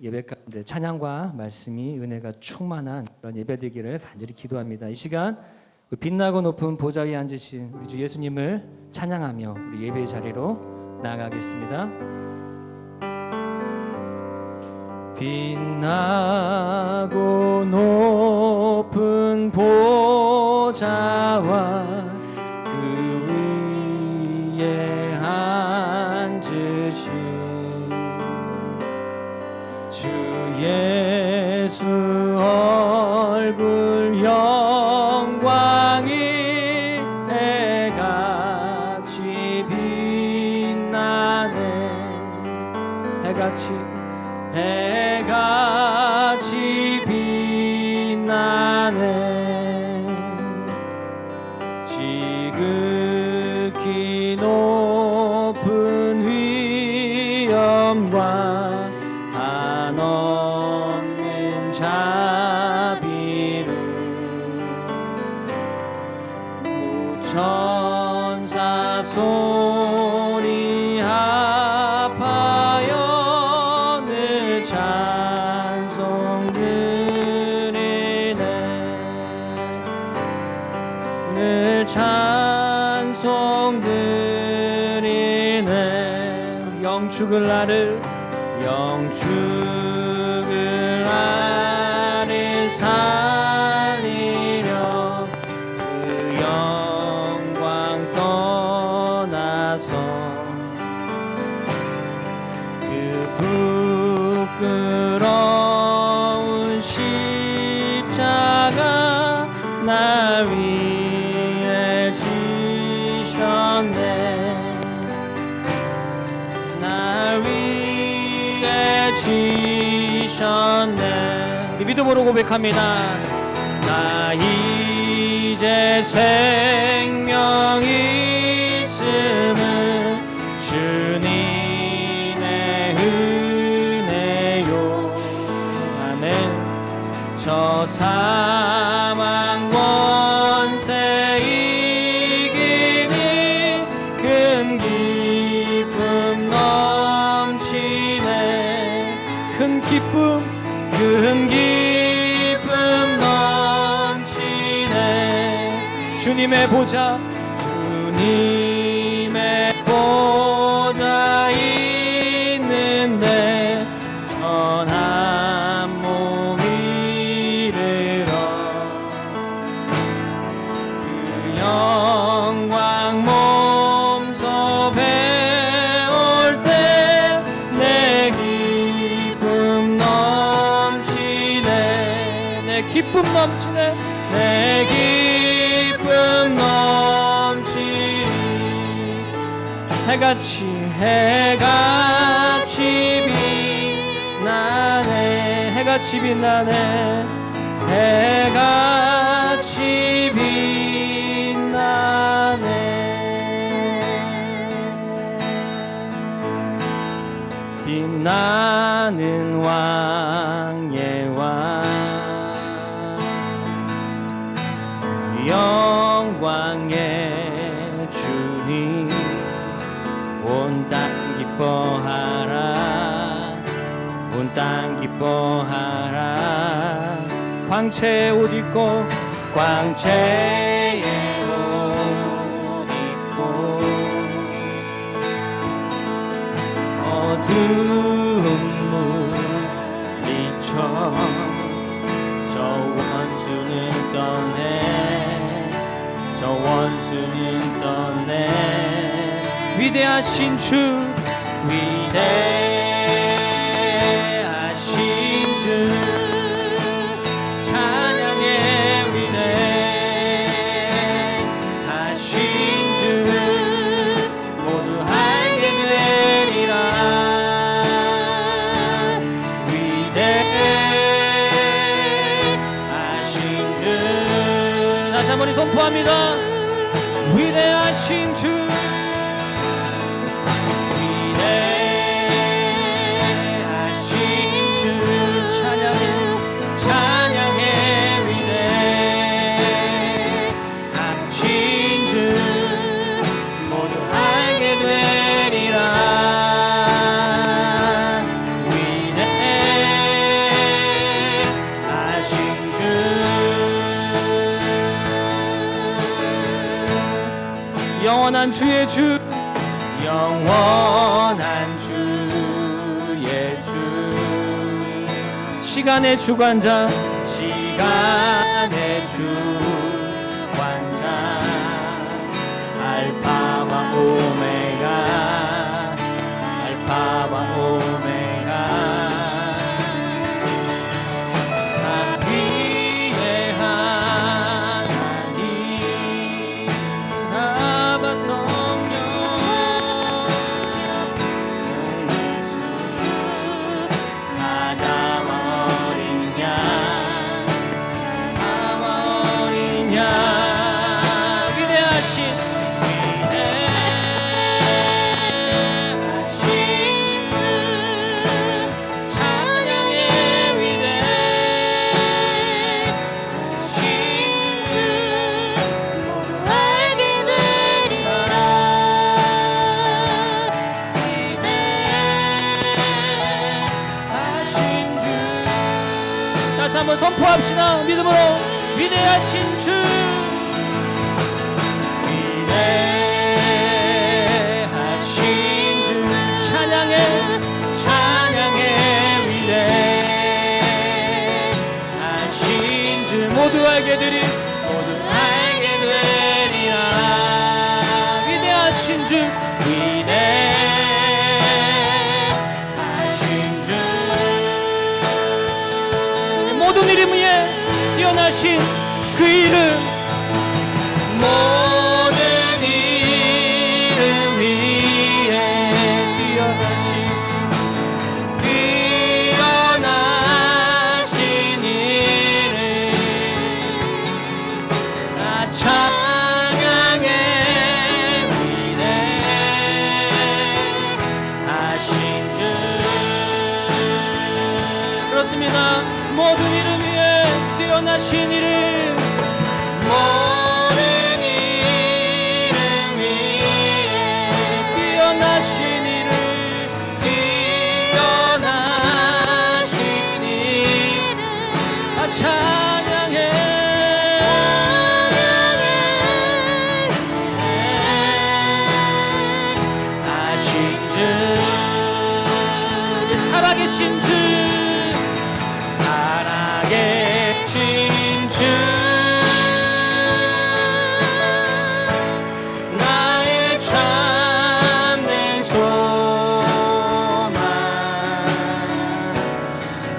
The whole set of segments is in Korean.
예배 가운데 찬양과 말씀이 은혜가 충만한 그런 예배 되기를 간절히 기도합니다. 이 시간 빛나고 높은 보좌 위에 앉으신 우리 주 예수님을 찬양하며 우리 예배의 자리로 나아가겠습니다. 빛나고 높은 보좌와 그 위에 앉으신 주 예수 얼굴 영광이 해같이 빛나네. 해같이 빛나네. 지극히 높은 위엄과 한없는 자비로 무천사 소리 합하여 늘 찬송 드리네. 늘 찬송 드리네. 영축을 나를 살리려 그 영광 떠나서 그 부끄러운 십자가 날 위해 지셨네. 날 위해 지셨네. 우리 믿음으로 고백합니다. 나 이제 생명이 있음은 주님의 은혜요. 아멘. 저 사망 원세 이기니 큰 기쁨 넘치네. 큰 기쁨 넘치네. 주님의 보좌 있는데 전한 몸 이르러 그 영광 몸소 배울 때 내 기쁨 넘치네. 내 기쁨 넘치네. 내 기쁨 넘치네. 해같이 빛나네. 해같이 빛나네. 해같이 빛나네. 빛나는 왕의 왕 영광의 주님 온 땅 기뻐하라. 온 땅 기뻐하라. 광채의 옷 입고 광채의 옷 입고 어두운 물리쳐 저 원수는 떠내. 위대하신 주 찬양의 위대하신 주 모두 알게 되리라. 위대하신 주 다시 한번 선포합니다. 위대하신 주 되리라. 위대 영원한 주의 주, 영원한 주의 주, 시간의 주관자, 시간의 주관자, 알파와 오메가, 알파와 오메가, 위의 하나님, 아바 성령, 공예수, 사자와 어린 양, 사자와 어린 양, 위대하신 다시 한번 선포합시다. 믿음으로 위대하신 주, 위대하신 주, 찬양해 찬양해, 위대하신 주, 모두 알게 되리, 모두 알게 되리라. 위대하신 주, 위대하신 주, 모든 이름 위에 뛰어나신 그 이름, 모든 이름 위에 뛰어나신 이름, 나 찬양해 위대하신 주. 그렇습니다. 모든 이름 위에 뛰어나신 이름, 모든 이름 위에 뛰어나신 이름, 뛰어나신 이름, 아 찬양해 하신 주, 살아계신 주, 살아계신 주, 나의 참된 소망,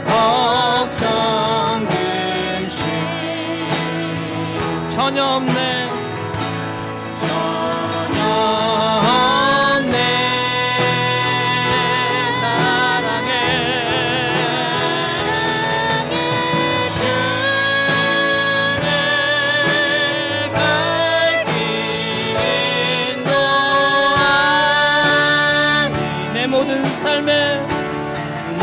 걱정 근심 전혀 없네, 전혀 없네. 사랑해 주의 갈 길은 노하니, 내 모든 삶에, 내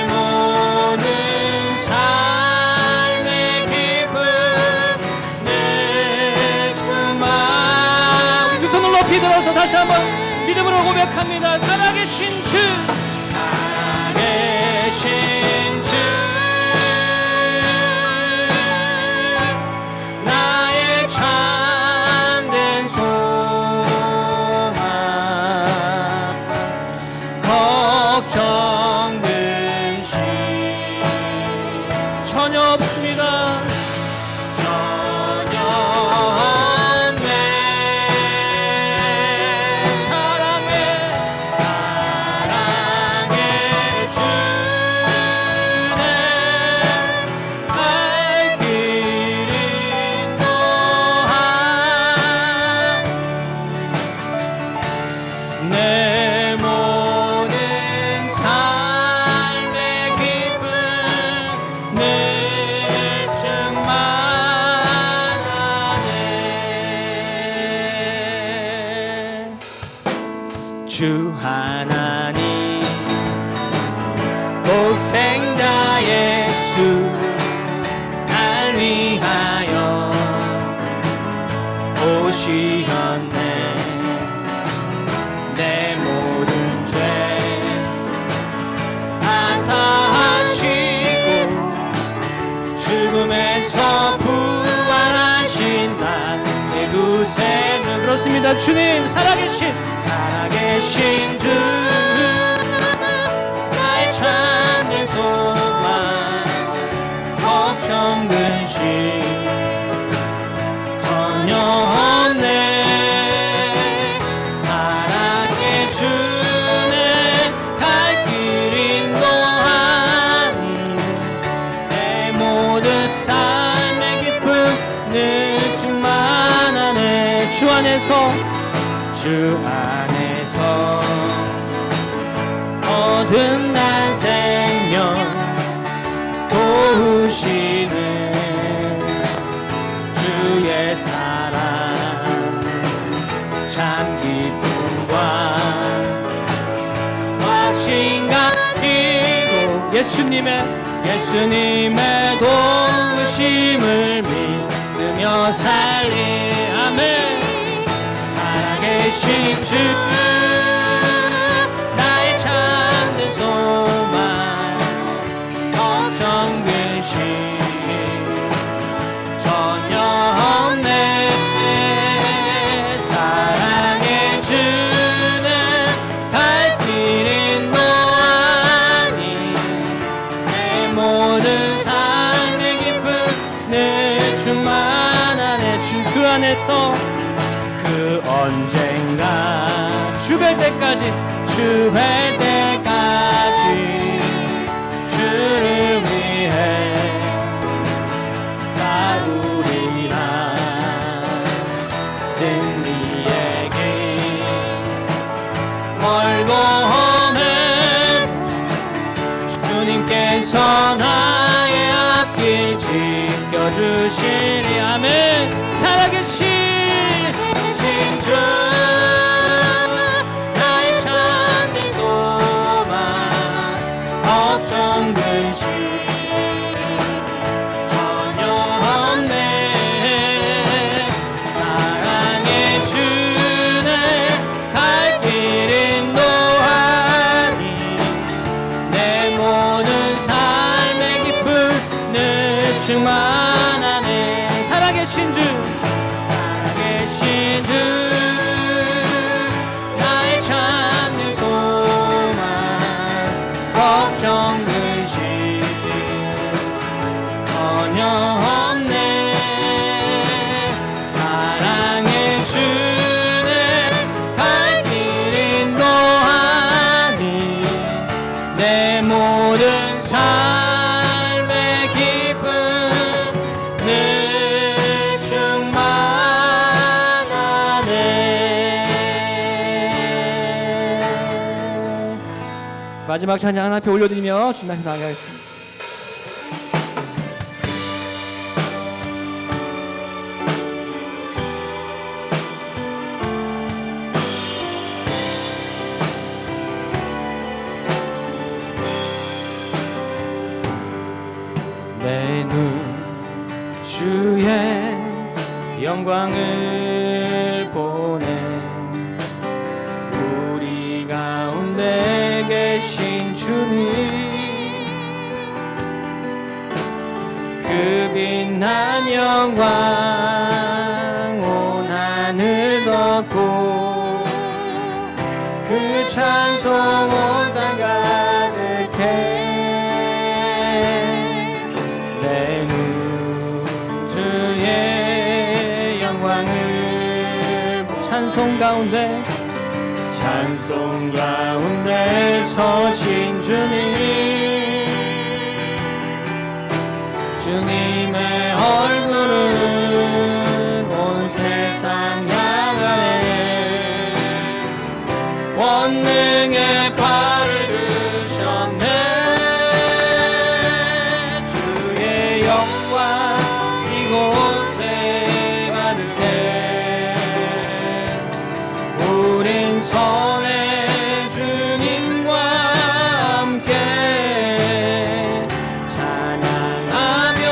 모든 삶의 기쁨, 내 주만. 두 손을 높이 들어서 다시 한번 믿음으로 고백합니다. 살아계신 주, 살아계신 주, 나의 참된 소망, 걱정 근심 전혀 없습니다. 전혀 없네. 사랑해 사랑해 주네, 갈 길은 노하니, 내 모든 삶의 기쁨, 늘 충만하네. 주 하나님, 고생자 예수, 날 위하여 오시었네. 내 모든 죄 아사하시고, 죽음에서 부활하신 나 내 구세주로 그렇습니다. 주님 살아계신 주 나의 참된 소망 걱정 근심 전혀 없네. 사랑의 주는 갈 길 인도하니 내 모든 삶의 기쁨 늘 충만하네. 주 안에서 거듭난 생명 도우시는 주의 사랑 참 기쁨과 확신과 기도 예수님의 도우심을 믿으며 살리. 아멘. 살아계신 주 나의 참된 소망 걱정 근심 전혀 없네. 사랑의 주는 갈 길 인도하니 내 모든 삶의 기쁨 늘 충만하네. 주 그 안에 더 그 언젠가 주 뵐 때까지 주를 위해 싸우리라. 승리의 길 멀고 험한 주님께서 나의 앞길 지켜주시리. 아멘. 살아계신 주 나의 참된 소망 걱정 근심 전혀 없네. 사랑의 주는 갈 길 인도하니 내 모든 삶의 기쁨 늘 충만하네. 살아계신 주 나의 참된 소망 걱정 근심 전혀 없네. 사랑의 주는 갈 길 인도하니 내 모든 삶의 기쁨 늘 충만하네. 마지막 찬양 하나 앞에 올려드리며 주님 앞에 나아가겠습니다. 내 눈 주의 영광을 보네. 우리 가운데 계신 주님 그 빛난 영광 온 하늘 덮고 그 찬송 온 땅 가득해. 찬송 가운데 서신 주님의 얼굴은 온 세상 향하네. 권능의 발을 드셨네. 주의 영광 이곳에 가득해. 우린 선의 주님과 함께 찬양하며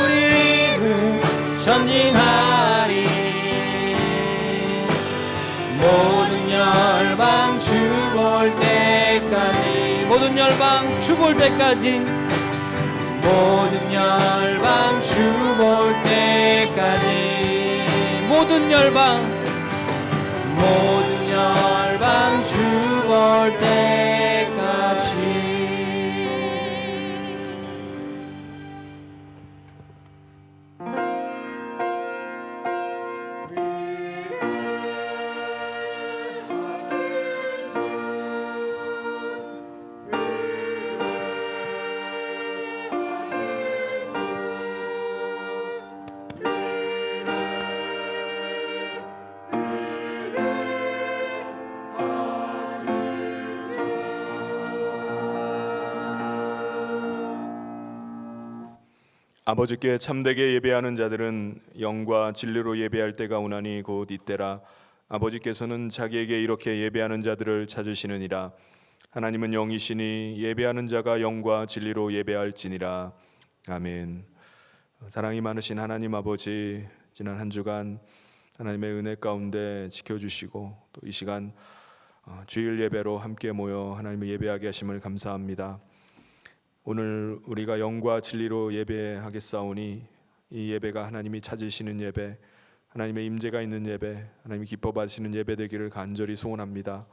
우리는 전진하리. 모든 열방 주 볼 때까지 모든 열방 주 볼 때까지 모든 열방 주 볼 때까지 모든 열방 죽을 때까지. 아버지께 참되게 예배하는 자들은 영과 진리로 예배할 때가 오나니 곧 이때라. 아버지께서는 자기에게 이렇게 예배하는 자들을 찾으시느니라. 하나님은 영이시니 예배하는 자가 영과 진리로 예배할지니라. 아멘. 사랑이 많으신 하나님 아버지, 지난 한 주간 하나님의 은혜 가운데 지켜주시고 또 이 시간 주일 예배로 함께 모여 하나님을 예배하게 하심을 감사합니다. 오늘 우리가 영과 진리로 예배하겠사오니 이 예배가 하나님이 찾으시는 예배, 하나님의 임재가 있는 예배, 하나님이 기뻐 받으시는 예배 되기를 간절히 소원합니다.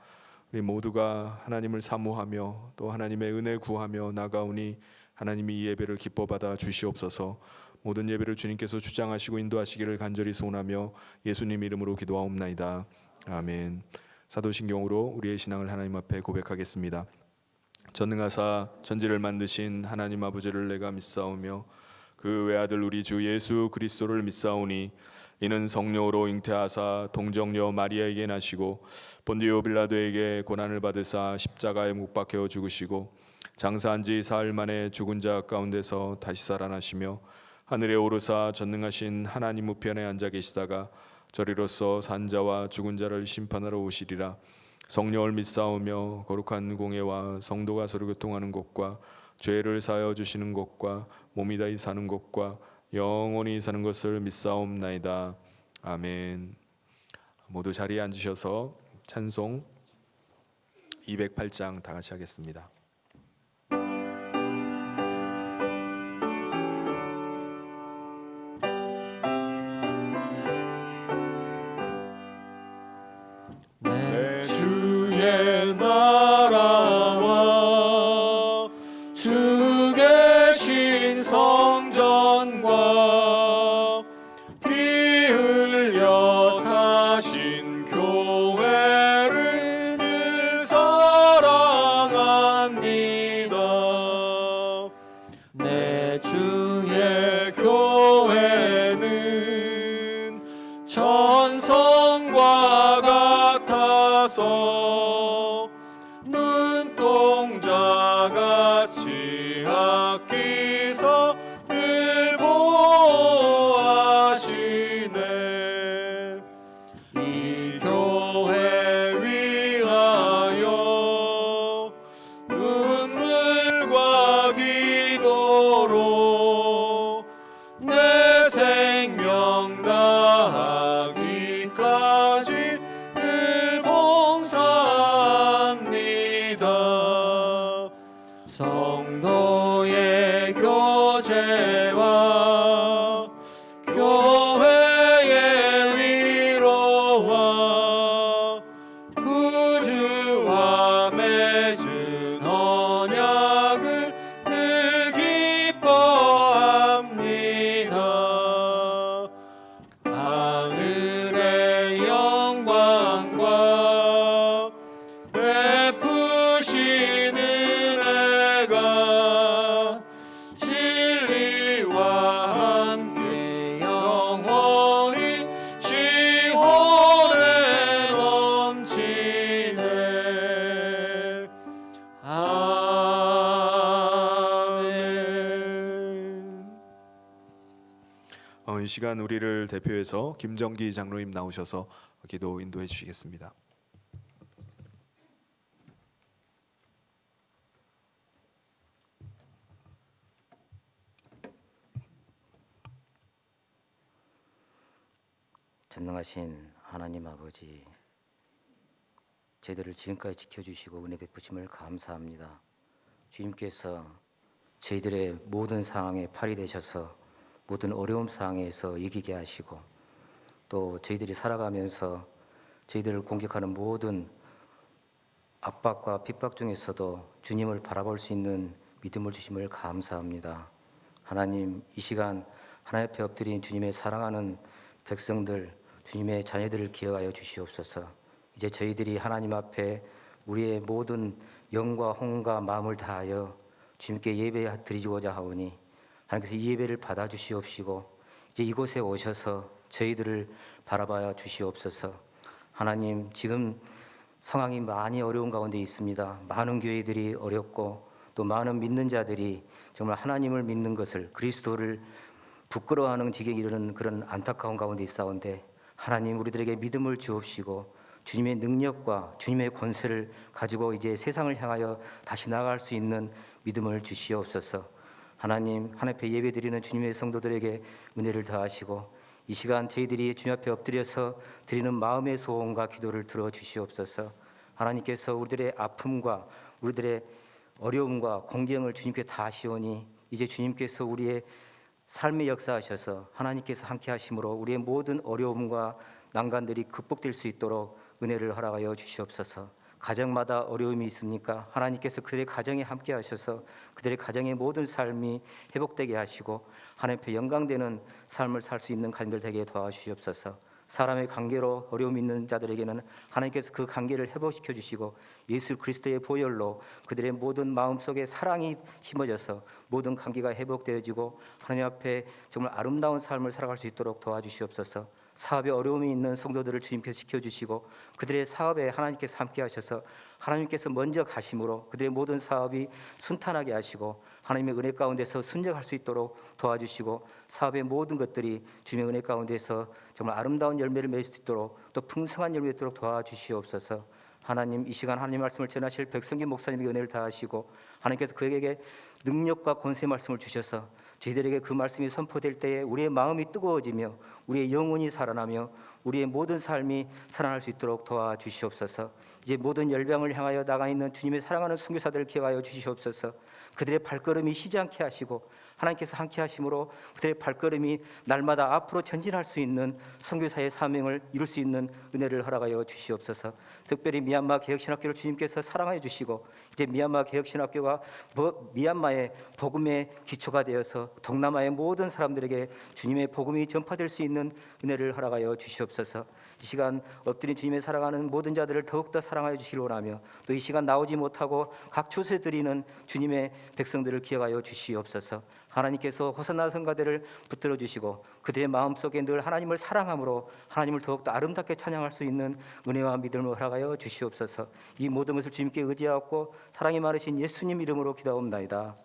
우리 모두가 하나님을 사모하며 또 하나님의 은혜 구하며 나가오니 하나님이 이 예배를 기뻐 받아 주시옵소서. 모든 예배를 주님께서 주장하시고 인도하시기를 간절히 소원하며 예수님 이름으로 기도하옵나이다. 아멘. 사도신경으로 우리의 신앙을 하나님 앞에 고백하겠습니다. 전능하사 천지를 만드신 하나님 아버지를 내가 믿사오며 그 외아들 우리 주 예수 그리스도를 믿사오니 이는 성령으로 잉태하사 동정녀 마리아에게 나시고 본디오 빌라도에게 고난을 받으사 십자가에 못 박혀 죽으시고 장사한 지 사흘 만에 죽은 자 가운데서 다시 살아나시며 하늘에 오르사 전능하신 하나님 우편에 앉아 계시다가 저리로서 산 자와 죽은 자를 심판하러 오시리라. 성령을 믿사오며 거룩한 공예와 성도가 서로 교통하는 것과 죄를 사하여 주시는 것과 몸이 다히 사는 것과 영원히 사는 것을 믿사옵나이다. 아멘. 모두 자리에 앉으셔서 찬송 208장 다 같이 하겠습니다. 천성과 같아서 눈동자같이 아끼사 늘 보호하시네. 이 교회 위하여 눈물과 기도로 내 생명 다하기까지 늘 봉사합니다. 성도의 교제와 교회의 위로와 구주와 맺은 언약을 늘 기뻐합니다. 하늘의 영광과 베푸신 은혜가 진리와 함께 영원히 시온에 넘치네. 아멘. 이 시간 우리를 대표해서 김정기 장로님 나오셔서 기도 인도해 주시겠습니다. 전능하신 하나님 아버지, 저희들을 지금까지 지켜주시고 은혜 베푸심을 감사합니다. 주님께서 저희들의 모든 상황에 팔이 되셔서 모든 어려움 상황에서 이기게 하시고 또 저희들이 살아가면서 저희들을 공격하는 모든 압박과 핍박 중에서도 주님을 바라볼 수 있는 믿음을 주심을 감사합니다. 하나님, 이 시간 하나님 앞에 엎드린 주님의 사랑하는 백성들, 주님의 자녀들을 기억하여 주시옵소서. 이제 저희들이 하나님 앞에 우리의 모든 영과 혼과 마음을 다하여 주님께 예배 드리고자 하오니 하나님께서 이 예배를 받아 주시옵시고 이제 이곳에 오셔서 저희들을 바라봐 주시옵소서. 하나님, 지금 상황이 많이 어려운 가운데 있습니다. 많은 교회들이 어렵고 또 많은 믿는 자들이 정말 하나님을 믿는 것을, 그리스도를 부끄러워하는 지경에 이르는 그런 안타까운 가운데 있사온데 하나님, 우리들에게 믿음을 주옵시고 주님의 능력과 주님의 권세를 가지고 이제 세상을 향하여 다시 나아갈 수 있는 믿음을 주시옵소서. 하나님, 하나님 앞에 예배드리는 주님의 성도들에게 은혜를 더하시고 이 시간 저희들이 주님 앞에 엎드려서 드리는 마음의 소원과 기도를 들어주시옵소서. 하나님께서 우리들의 아픔과 우리들의 어려움과 공경을 주님께 다 하시오니 이제 주님께서 우리의 삶의 역사하셔서 하나님께서 함께 하심으로 우리의 모든 어려움과 난관들이 극복될 수 있도록 은혜를 허락하여 주시옵소서. 가정마다 어려움이 있습니까? 하나님께서 그들의 가정에 함께 하셔서 그들의 가정의 모든 삶이 회복되게 하시고 하나님 앞에 영광되는 삶을 살 수 있는 가정들 되게 도와주시옵소서. 사람의 관계로 어려움이 있는 자들에게는 하나님께서 그 관계를 회복시켜 주시고 예수 그리스도의 보혈로 그들의 모든 마음속에 사랑이 심어져서 모든 관계가 회복되어지고 하나님 앞에 정말 아름다운 삶을 살아갈 수 있도록 도와주시옵소서. 사업에 어려움이 있는 성도들을 주님께서 지켜주시고 그들의 사업에 하나님께서 함께 하셔서 하나님께서 먼저 가심으로 그들의 모든 사업이 순탄하게 하시고 하나님의 은혜 가운데서 순적할 수 있도록 도와주시고 사업의 모든 것들이 주님의 은혜 가운데서 정말 아름다운 열매를 맺을 수 있도록 또 풍성한 열매를 맺도록 도와주시옵소서. 하나님, 이 시간 하나님 말씀을 전하실 백성기 목사님의 은혜를 다하시고 하나님께서 그에게 능력과 권세 말씀을 주셔서 저희들에게 그 말씀이 선포될 때에 우리의 마음이 뜨거워지며 우리의 영혼이 살아나며 우리의 모든 삶이 살아날 수 있도록 도와주시옵소서. 이제 모든 열방을 향하여 나가 있는 주님의 사랑하는 선교사들을 기억하여 주시옵소서. 그들의 발걸음이 쉬지 않게 하시고 하나님께서 함께 하심으로 그들의 발걸음이 날마다 앞으로 전진할 수 있는 선교사의 사명을 이룰 수 있는 은혜를 허락하여 주시옵소서. 특별히 미얀마 개혁신학교를 주님께서 사랑하여 주시고 이제 미얀마 개혁신학교가 미얀마의 복음의 기초가 되어서 동남아의 모든 사람들에게 주님의 복음이 전파될 수 있는 은혜를 허락하여 주시옵소서. 이 시간 엎드린 주님의 사랑하는 모든 자들을 더욱더 사랑하여 주시기 원하며 또 이 시간 나오지 못하고 각 주소에 드리는 주님의 백성들을 기억하여 주시옵소서. 하나님께서 호산나 성가대를 붙들어 주시고 그들의 마음속에 늘 하나님을 사랑함으로 하나님을 더욱더 아름답게 찬양할 수 있는 은혜와 믿음을 허락하여 주시옵소서. 이 모든 것을 주님께 의지하고 사랑이 많으신 예수님 이름으로 기도하옵나이다.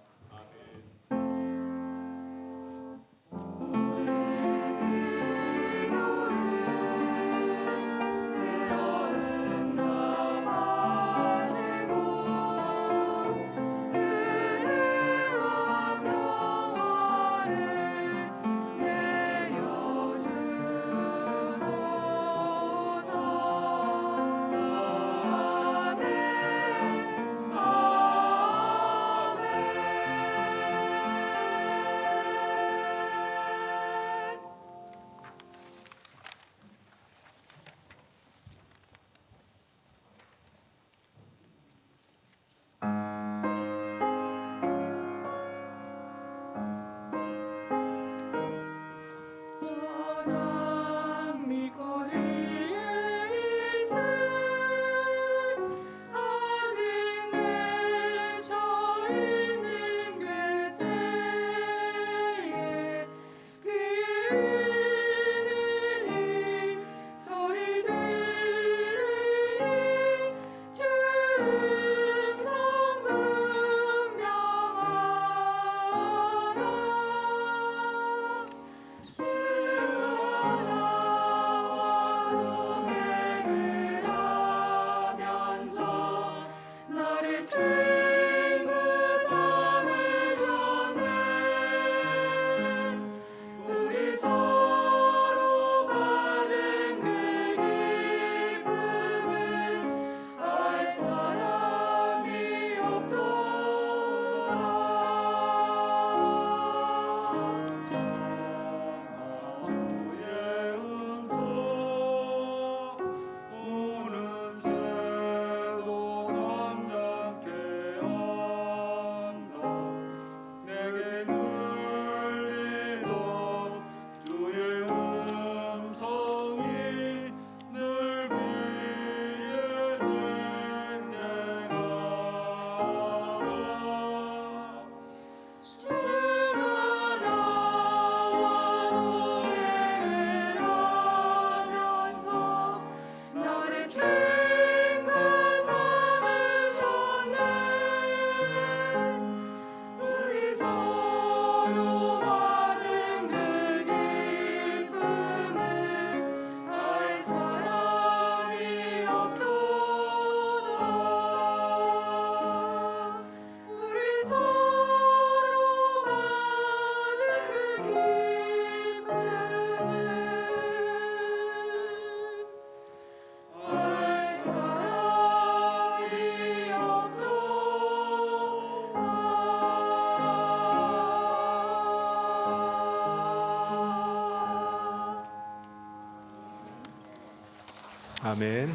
아멘.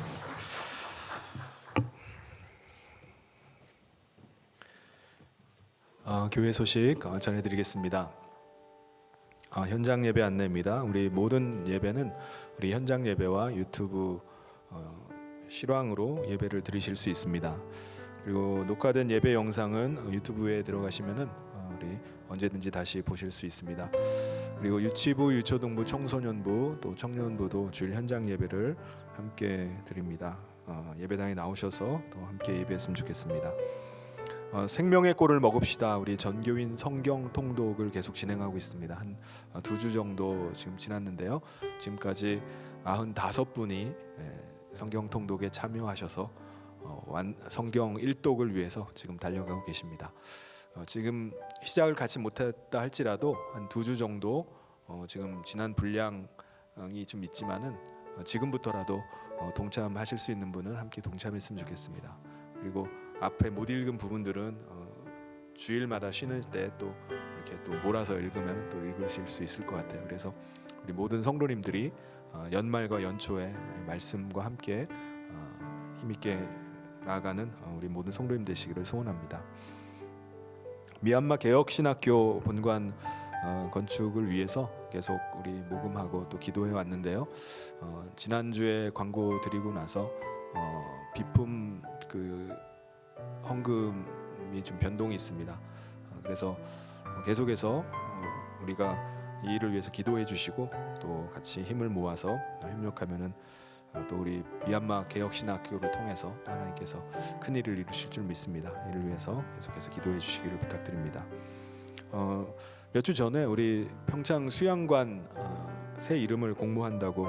교회 소식 전해드리겠습니다. 현장 예배 안내입니다. 우리 모든 예배는 우리 현장 예배와 유튜브 실황으로 예배를 드리실 수 있습니다. 그리고 녹화된 예배 영상은 유튜브에 들어가시면은 우리 언제든지 다시 보실 수 있습니다. 그리고 유치부, 유초등부, 청소년부 또 청년부도 주일 현장 예배를 함께 드립니다. 예배당에 나오셔서 또 함께 예배했으면 좋겠습니다. 생명의 꼴을 먹읍시다. 우리 전교인 성경 통독을 계속 진행하고 있습니다. 한 2주 정도 지금 지났는데요. 지금까지 95분이 성경 통독에 참여하셔서 성경 1독을 위해서 지금 달려가고 계십니다. 지금 시작을 같이 못했다 할지라도 한 2주 정도 지금 지난 분량이 좀 있지만은 지금부터라도 동참하실 수 있는 분은 함께 동참했으면 좋겠습니다. 그리고 앞에 못 읽은 부분들은 주일마다 쉬는 때 또 이렇게 또 몰아서 읽으면 또 읽으실 수 있을 것 같아요. 그래서 우리 모든 성도님들이 연말과 연초에 우리 말씀과 함께 힘있게 나아가는 우리 모든 성도님 되시기를 소원합니다. 미얀마 개혁신학교 본관 건축을 위해서 계속 우리 모금하고 또 기도해 왔는데요. 지난주에 광고 드리고 나서 비품 그 헌금이 좀 변동이 있습니다. 그래서 계속해서 우리가 이 일을 위해서 기도해 주시고 또 같이 힘을 모아서 협력하면은 또 우리 미얀마 개혁신학교를 통해서 또 하나님께서 큰 일을 이루실 줄 믿습니다. 이를 위해서 계속해서 기도해 주시기를 부탁드립니다. 몇 주 전에 우리 평창 수양관 새 이름을 공모한다고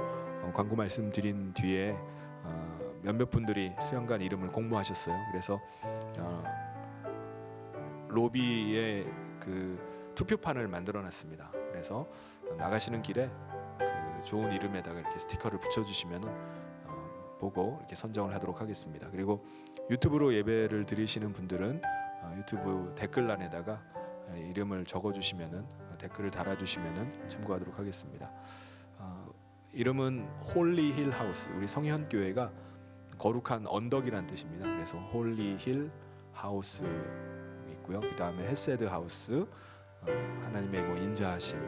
광고 말씀드린 뒤에 몇몇 분들이 수양관 이름을 공모하셨어요. 그래서 로비에 그 투표판을 만들어놨습니다. 그래서 나가시는 길에 그 좋은 이름에다가 이렇게 스티커를 붙여주시면은 보고 이렇게 선정을 하도록 하겠습니다. 그리고 유튜브로 예배를 드리시는 분들은 유튜브 댓글란에다가 이름을 적어주시면은 댓글을 달아주시면은 참고하도록 하겠습니다. 이름은 홀리 힐 하우스. 우리 성현 교회가 거룩한 언덕이란 뜻입니다. 그래서 홀리 힐 하우스 있고요. 그 다음에 헤세드 하우스, 하나님의 뭐 인자하심,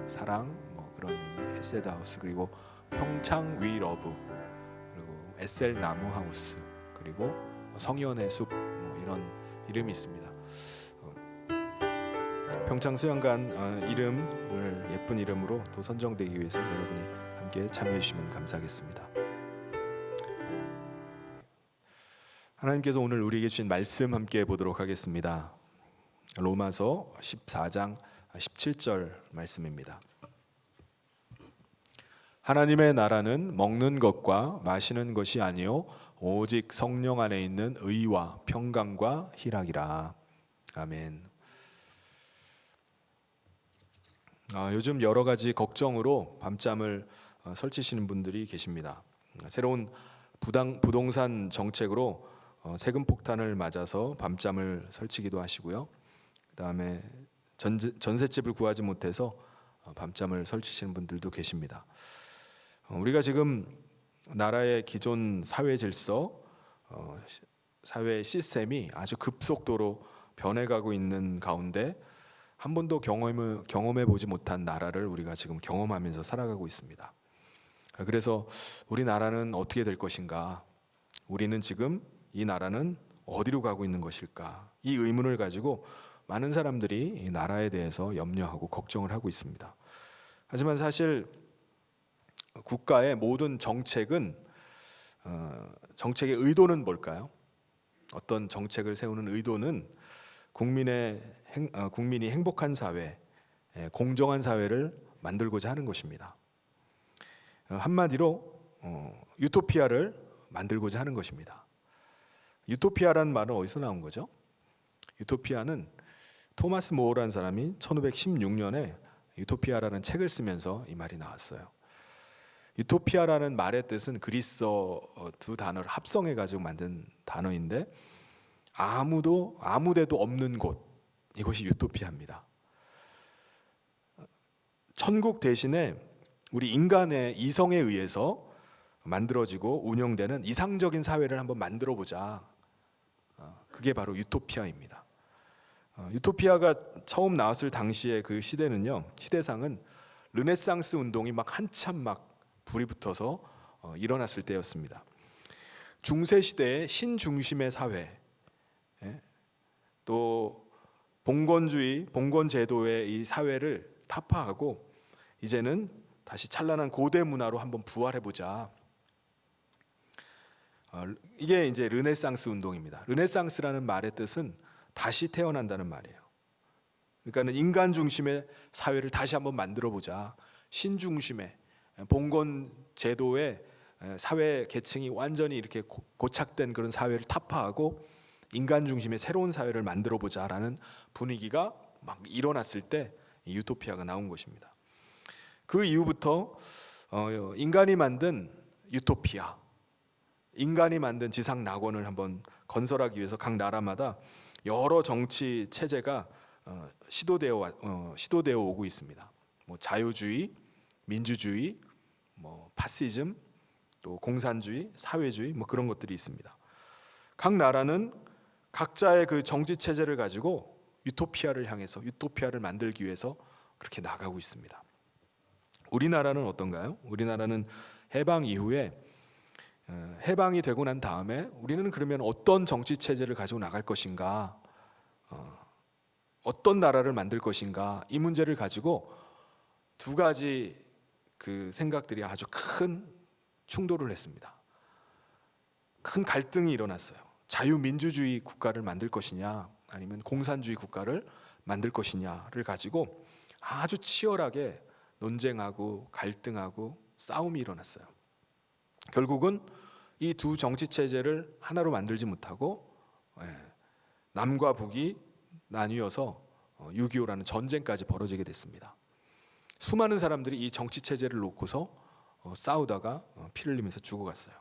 사랑 뭐 그런 의미 헤세드 하우스, 그리고 평창 위 러브, 그리고 에셀 나무 하우스, 그리고 성현의 숲 뭐 이런 이름이 있습니다. 평창 수양관 이름을 예쁜 이름으로 또 선정되기 위해서 여러분이 함께 참여해 주시면 감사하겠습니다. 하나님께서 오늘 우리에게 주신 말씀 함께 보도록 하겠습니다. 로마서 14장 17절 말씀입니다. 하나님의 나라는 먹는 것과 마시는 것이 아니요 오직 성령 안에 있는 의와 평강과 희락이라. 아멘. 요즘 여러 가지 걱정으로 밤잠을 설치시는 분들이 계십니다. 새로운 부동산 정책으로 세금 폭탄을 맞아서 밤잠을 설치기도 하시고요. 그다음에 전셋집을 구하지 못해서 밤잠을 설치시는 분들도 계십니다. 우리가 지금 나라의 기존 사회 질서, 사회 시스템이 아주 급속도로 변해가고 있는 가운데 한 번도 경험해 보지 못한 나라를 우리가 지금 경험하면서 살아가고 있습니다. 그래서 우리나라는 어떻게 될 것인가? 우리는 지금 이 나라는 어디로 가고 있는 것일까? 이 의문을 가지고 많은 사람들이 이 나라에 대해서 염려하고 걱정을 하고 있습니다. 하지만 사실 국가의 모든 정책의 의도는 뭘까요? 어떤 정책을 세우는 의도는 국민이 행복한 사회, 공정한 사회를 만들고자 하는 것입니다. 한마디로 유토피아를 만들고자 하는 것입니다. 유토피아라는 말은 어디서 나온 거죠? 유토피아는 토마스 모어라는 사람이 1516년에 유토피아라는 책을 쓰면서 이 말이 나왔어요. 유토피아라는 말의 뜻은 그리스어 두 단어를 합성해 가지고 만든 단어인데 아무데도 없는 곳, 이것이 유토피아입니다. 천국 대신에 우리 인간의 이성에 의해서 만들어지고 운영되는 이상적인 사회를 한번 만들어 보자. 그게 바로 유토피아입니다. 유토피아가 처음 나왔을 당시의 그 시대는요, 시대상은 르네상스 운동이 막 한참 막 불이 붙어서 일어났을 때였습니다. 중세 시대의 신중심의 사회, 또 봉건주의, 봉건 제도의 이 사회를 타파하고 이제는 다시 찬란한 고대 문화로 한번 부활해 보자. 이게 이제 르네상스 운동입니다. 르네상스라는 말의 뜻은 다시 태어난다는 말이에요. 그러니까는 인간 중심의 사회를 다시 한번 만들어 보자. 신중심의 봉건 제도의 사회 계층이 완전히 이렇게 고착된 그런 사회를 타파하고 인간 중심의 새로운 사회를 만들어 보자라는 분위기가 막 일어났을 때 유토피아가 나온 것입니다. 그 이후부터 인간이 만든 유토피아, 인간이 만든 지상 낙원을 한번 건설하기 위해서 각 나라마다 여러 정치 체제가 시도되어 오고 있습니다. 뭐 자유주의, 민주주의, 뭐 파시즘, 또 공산주의, 사회주의, 뭐 그런 것들이 있습니다. 각 나라는 각자의 그 정치 체제를 가지고 유토피아를 향해서 유토피아를 만들기 위해서 그렇게 나가고 있습니다. 우리나라는 어떤가요? 우리나라는 해방 이후에 해방이 되고 난 다음에 우리는 그러면 어떤 정치 체제를 가지고 나갈 것인가, 어떤 나라를 만들 것인가, 이 문제를 가지고 두 가지 그 생각들이 아주 큰 충돌을 했습니다. 큰 갈등이 일어났어요. 자유민주주의 국가를 만들 것이냐, 아니면 공산주의 국가를 만들 것이냐를 가지고 아주 치열하게 논쟁하고 갈등하고 싸움이 일어났어요. 결국은 이 두 정치 체제를 하나로 만들지 못하고 남과 북이 나뉘어서 6.25라는 전쟁까지 벌어지게 됐습니다. 수많은 사람들이 이 정치 체제를 놓고서 싸우다가 피를 흘리면서 죽어갔어요.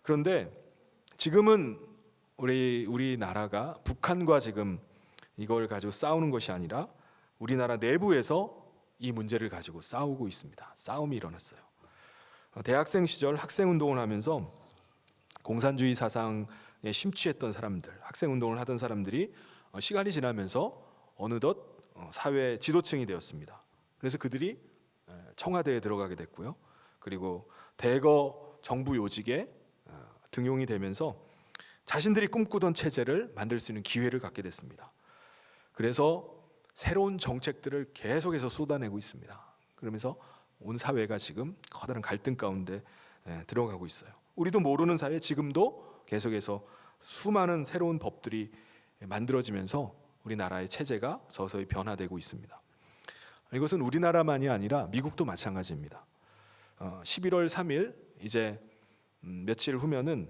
그런데 지금은 우리나라가 북한과 지금 이걸 가지고 싸우는 것이 아니라 우리나라 내부에서 이 문제를 가지고 싸우고 있습니다. 싸움이 일어났어요. 대학생 시절 학생운동을 하면서 공산주의 사상에 심취했던 사람들, 학생운동을 하던 사람들이 시간이 지나면서 어느덧 사회 지도층이 되었습니다. 그래서 그들이 청와대에 들어가게 됐고요. 그리고 대거 정부 요직에 등용이 되면서 자신들이 꿈꾸던 체제를 만들 수 있는 기회를 갖게 됐습니다. 그래서 새로운 정책들을 계속해서 쏟아내고 있습니다. 그러면서 온 사회가 지금 커다란 갈등 가운데 들어가고 있어요. 우리도 모르는 사이에 지금도 계속해서 수많은 새로운 법들이 만들어지면서 우리나라의 체제가 서서히 변화되고 있습니다. 이것은 우리나라만이 아니라 미국도 마찬가지입니다. 11월 3일 이제 며칠 후면은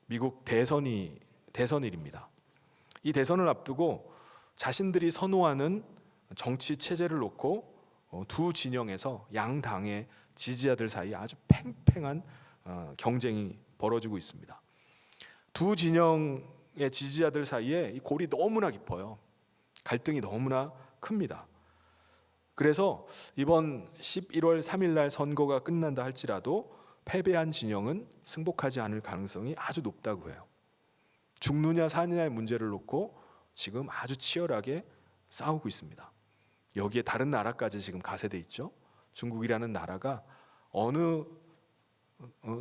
미국 대선일입니다. 이 대선을 앞두고 자신들이 선호하는 정치 체제를 놓고 두 진영에서 양 당의 지지자들 사이에 아주 팽팽한 경쟁이 벌어지고 있습니다. 두 진영의 지지자들 사이에 이 골이 너무나 깊어요. 갈등이 너무나 큽니다. 그래서 이번 11월 3일 날 선거가 끝난다 할지라도 패배한 진영은 승복하지 않을 가능성이 아주 높다고 해요. 죽느냐 사느냐의 문제를 놓고 지금 아주 치열하게 싸우고 있습니다. 여기에 다른 나라까지 지금 가세돼 있죠. 중국이라는 나라가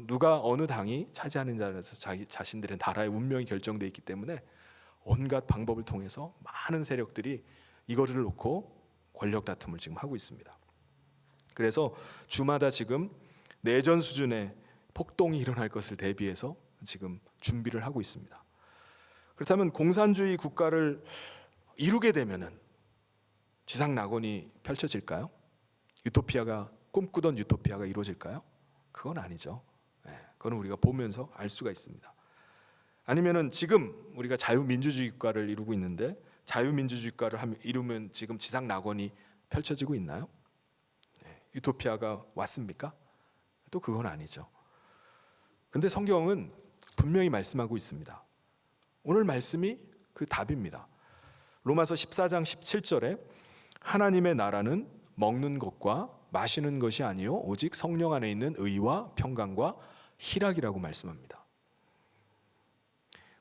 누가 어느 당이 차지하느냐에 따라서 자신들의 나라의 운명이 결정돼 있기 때문에 온갖 방법을 통해서 많은 세력들이 이거를 놓고 권력 다툼을 지금 하고 있습니다. 그래서 주마다 지금 내전 수준의 폭동이 일어날 것을 대비해서 지금 준비를 하고 있습니다. 그렇다면 공산주의 국가를 이루게 되면은 지상 낙원이 펼쳐질까요? 유토피아가 꿈꾸던 유토피아가 이루어질까요? 그건 아니죠. 그건 우리가 보면서 알 수가 있습니다. 아니면은 지금 우리가 자유민주주의 국가를 이루고 있는데 자유민주주의 국가를 이루면 지금 지상 낙원이 펼쳐지고 있나요? 유토피아가 왔습니까? 또 그건 아니죠. 근데 성경은 분명히 말씀하고 있습니다. 오늘 말씀이 그 답입니다. 로마서 14장 17절에 하나님의 나라는 먹는 것과 마시는 것이 아니요 오직 성령 안에 있는 의와 평강과 희락이라고 말씀합니다.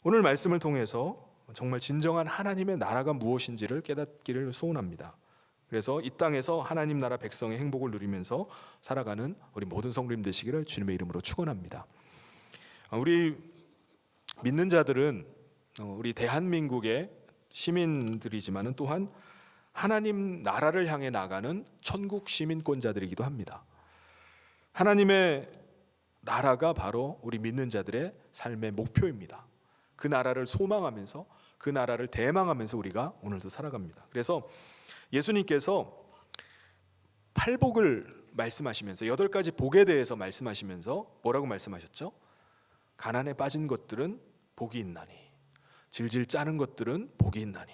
오늘 말씀을 통해서 정말 진정한 하나님의 나라가 무엇인지를 깨닫기를 소원합니다. 그래서 이 땅에서 하나님 나라 백성의 행복을 누리면서 살아가는 우리 모든 성도님 되시기를 주님의 이름으로 축원합니다. 우리 믿는 자들은 우리 대한민국의 시민들이지만은 또한 하나님 나라를 향해 나가는 천국 시민권자들이기도 합니다. 하나님의 나라가 바로 우리 믿는 자들의 삶의 목표입니다. 그 나라를 소망하면서 그 나라를 대망하면서 우리가 오늘도 살아갑니다. 그래서 예수님께서 팔복을 말씀하시면서 8가지 복에 대해서 말씀하시면서 뭐라고 말씀하셨죠? 가난에 빠진 것들은 복이 있나니, 질질 짜는 것들은 복이 있나니,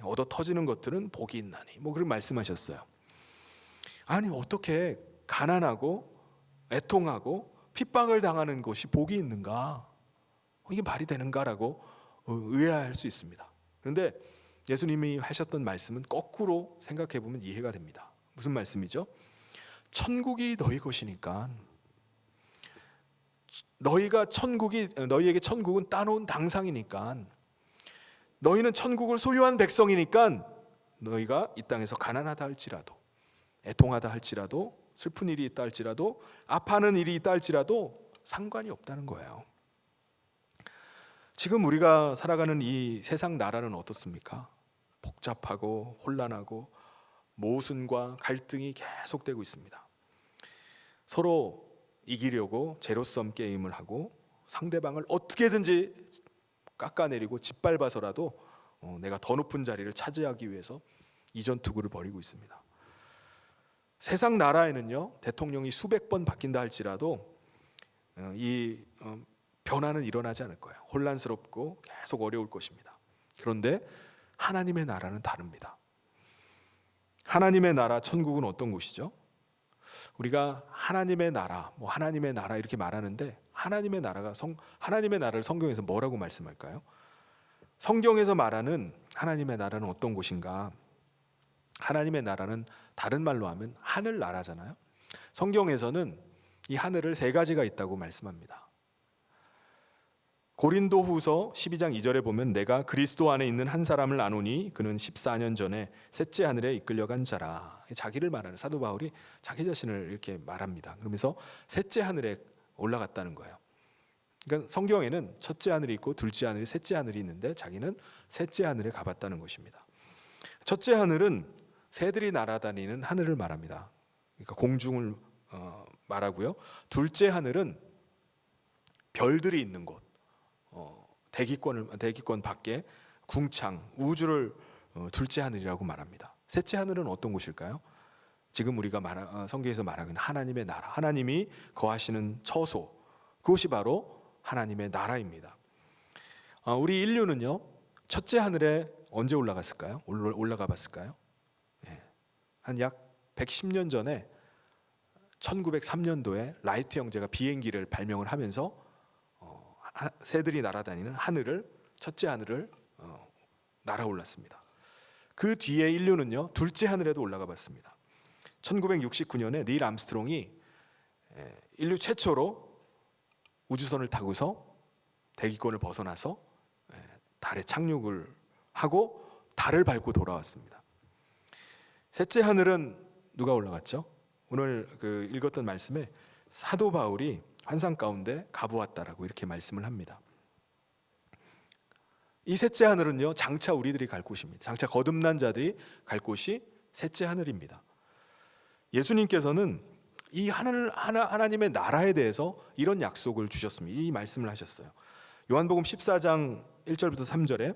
얻어 터지는 것들은 복이 있나니, 뭐 그렇게 말씀하셨어요. 아니 어떻게 가난하고 애통하고 핍박을 당하는 것이 복이 있는가? 이게 말이 되는가라고 의아할 수 있습니다. 그런데 예수님이 하셨던 말씀은 거꾸로 생각해 보면 이해가 됩니다. 무슨 말씀이죠? 천국이 너희 것이니까, 너희에게 천국은 따놓은 당상이니까, 너희는 천국을 소유한 백성이니까 너희가 이 땅에서 가난하다 할지라도, 애통하다 할지라도, 슬픈 일이 있다 할지라도, 아파하는 일이 있다 할지라도 상관이 없다는 거예요. 지금 우리가 살아가는 이 세상 나라는 어떻습니까? 복잡하고 혼란하고 모순과 갈등이 계속되고 있습니다. 서로 이기려고 제로섬 게임을 하고 상대방을 어떻게든지 깎아내리고 짓밟아서라도 내가 더 높은 자리를 차지하기 위해서 이전투구를 벌이고 있습니다. 세상 나라에는요, 대통령이 수백 번 바뀐다 할지라도 이 변화는 일어나지 않을 거예요. 혼란스럽고 계속 어려울 것입니다. 그런데 하나님의 나라는 다릅니다. 하나님의 나라, 천국은 어떤 곳이죠? 우리가 하나님의 나라, 하나님의 나라 이렇게 말하는데 하나님의 나라를 성경에서 뭐라고 말씀할까요? 성경에서 말하는 하나님의 나라는 어떤 곳인가? 하나님의 나라는 다른 말로 하면 하늘 나라잖아요. 성경에서는 이 하늘을 3가지가 있다고 말씀합니다. 고린도후서 12장 2절에 보면 내가 그리스도 안에 있는 한 사람을 아노니 그는 14년 전에 셋째 하늘에 이끌려간 자라. 자기를 말하는 사도 바울이 자기 자신을 이렇게 말합니다. 그러면서 셋째 하늘에 올라갔다는 거예요. 그러니까 성경에는 첫째 하늘이 있고 둘째 하늘이, 셋째 하늘이 있는데 자기는 셋째 하늘에 가봤다는 것입니다. 첫째 하늘은 새들이 날아다니는 하늘을 말합니다. 그러니까 공중을 말하고요. 둘째 하늘은 별들이 있는 곳, 대기권 밖에 궁창, 우주를 둘째 하늘이라고 말합니다. 셋째 하늘은 어떤 곳일까요? 지금 우리가 성경에서 말하고 있는 하나님의 나라, 하나님이 거하시는 처소, 그것이 바로 하나님의 나라입니다. 우리 인류는요, 첫째 하늘에 언제 올라갔을까요? 올라가 봤을까요? 한 약 110년 전에 1903년도에 라이트 형제가 비행기를 발명을 하면서 새들이 날아다니는 하늘을, 첫째 하늘을 날아올랐습니다. 그 뒤에 인류는요, 둘째 하늘에도 올라가 봤습니다. 1969년에 닐 암스트롱이 인류 최초로 우주선을 타고서 대기권을 벗어나서 달에 착륙을 하고 달을 밟고 돌아왔습니다. 셋째 하늘은 누가 올라갔죠? 오늘 읽었던 말씀에 사도 바울이 환상 가운데 가보았다라고 이렇게 말씀을 합니다. 이 셋째 하늘은요, 장차 우리들이 갈 곳입니다. 장차 거듭난 자들이 갈 곳이 셋째 하늘입니다. 예수님께서는 이 하나님의 나라에 대해서 이런 약속을 주셨습니다. 이 말씀을 하셨어요. 요한복음 14장 1절부터 3절에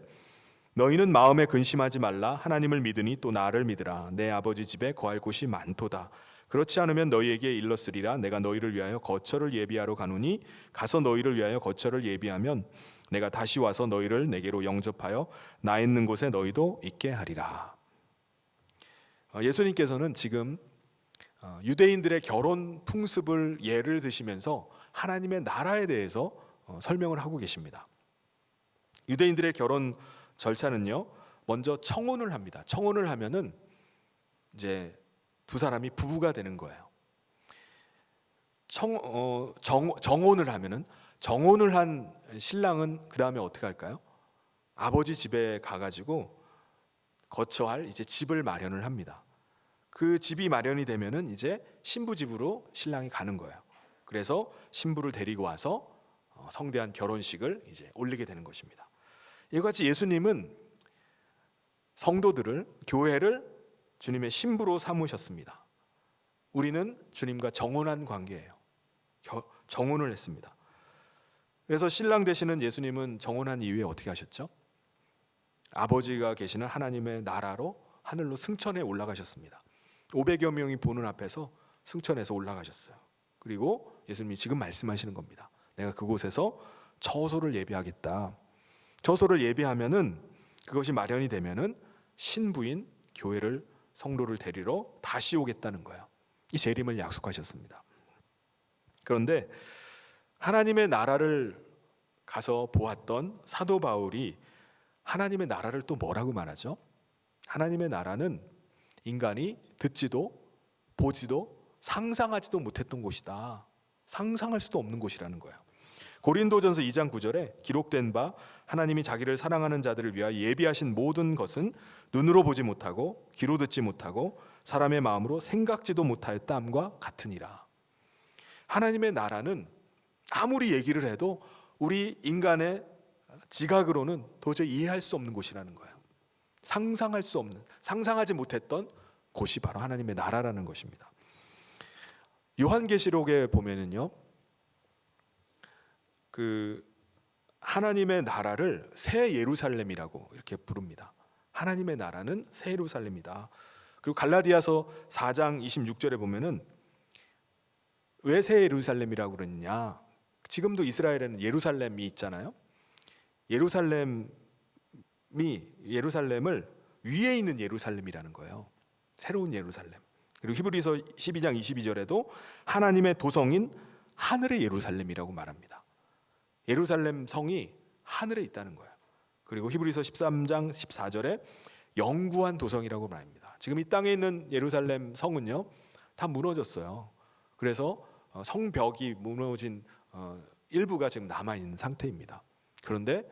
너희는 마음에 근심하지 말라. 하나님을 믿으니 또 나를 믿으라. 내 아버지 집에 거할 곳이 많도다. 그렇지 않으면 너희에게 일렀으리라. 내가 너희를 위하여 거처를 예비하러 가노니 가서 너희를 위하여 거처를 예비하면 내가 다시 와서 너희를 내게로 영접하여 나 있는 곳에 너희도 있게 하리라. 예수님께서는 지금 유대인들의 결혼 풍습을 예를 드시면서 하나님의 나라에 대해서 설명을 하고 계십니다. 유대인들의 결혼 절차는요, 먼저 청혼을 합니다. 청혼을 하면은 이제 두 사람이 부부가 되는 거예요. 정혼을 하면은, 정혼을 한 신랑은 그 다음에 어떻게 할까요? 아버지 집에 가가지고 거처할 이제 집을 마련을 합니다. 그 집이 마련이 되면은 이제 신부 집으로 신랑이 가는 거예요. 그래서 신부를 데리고 와서 성대한 결혼식을 이제 올리게 되는 것입니다. 이와 같이 예수님은 성도들을, 교회를 주님의 신부로 삼으셨습니다. 우리는 주님과 정혼한 관계예요. 정혼을 했습니다. 그래서 신랑 되시는 예수님은 정혼한 이후에 어떻게 하셨죠? 아버지가 계시는 하나님의 나라로 하늘로 승천해 올라가셨습니다. 500여 명이 보는 앞에서 승천해서 올라가셨어요. 그리고 예수님이 지금 말씀하시는 겁니다. 내가 그곳에서 처소를 예비하겠다. 처소를 예비하면은, 그것이 마련이 되면은 신부인 교회를, 성도를 데리러 다시 오겠다는 거예요. 이 재림을 약속하셨습니다. 그런데 하나님의 나라를 가서 보았던 사도 바울이 하나님의 나라를 또 뭐라고 말하죠? 하나님의 나라는 인간이 듣지도 보지도 상상하지도 못했던 곳이다. 상상할 수도 없는 곳이라는 거예요. 고린도전서 2장 9절에 기록된 바 하나님이 자기를 사랑하는 자들을 위하여 예비하신 모든 것은 눈으로 보지 못하고 귀로 듣지 못하고 사람의 마음으로 생각지도 못하였다함과 같으니라. 하나님의 나라는 아무리 얘기를 해도 우리 인간의 지각으로는 도저히 이해할 수 없는 곳이라는 거예요. 상상할 수 없는, 상상하지 못했던 곳이 바로 하나님의 나라라는 것입니다. 요한계시록에 보면은요, 그 하나님의 나라를 새 예루살렘이라고 이렇게 부릅니다. 하나님의 나라는 새 예루살렘이다. 그리고 갈라디아서 4장 26절에 보면은 왜 새 예루살렘이라고 그러느냐? 지금도 이스라엘에는 예루살렘이 있잖아요. 예루살렘을 위에 있는 예루살렘이라는 거예요. 새로운 예루살렘. 그리고 히브리서 12장 22절에도 하나님의 도성인 하늘의 예루살렘이라고 말합니다. 예루살렘 성이 하늘에 있다는 거예요. 그리고 히브리서 13장 14절에 영구한 도성이라고 말합니다. 지금 이 땅에 있는 예루살렘 성은요, 다 무너졌어요. 그래서 성벽이 무너진 일부가 지금 남아있는 상태입니다. 그런데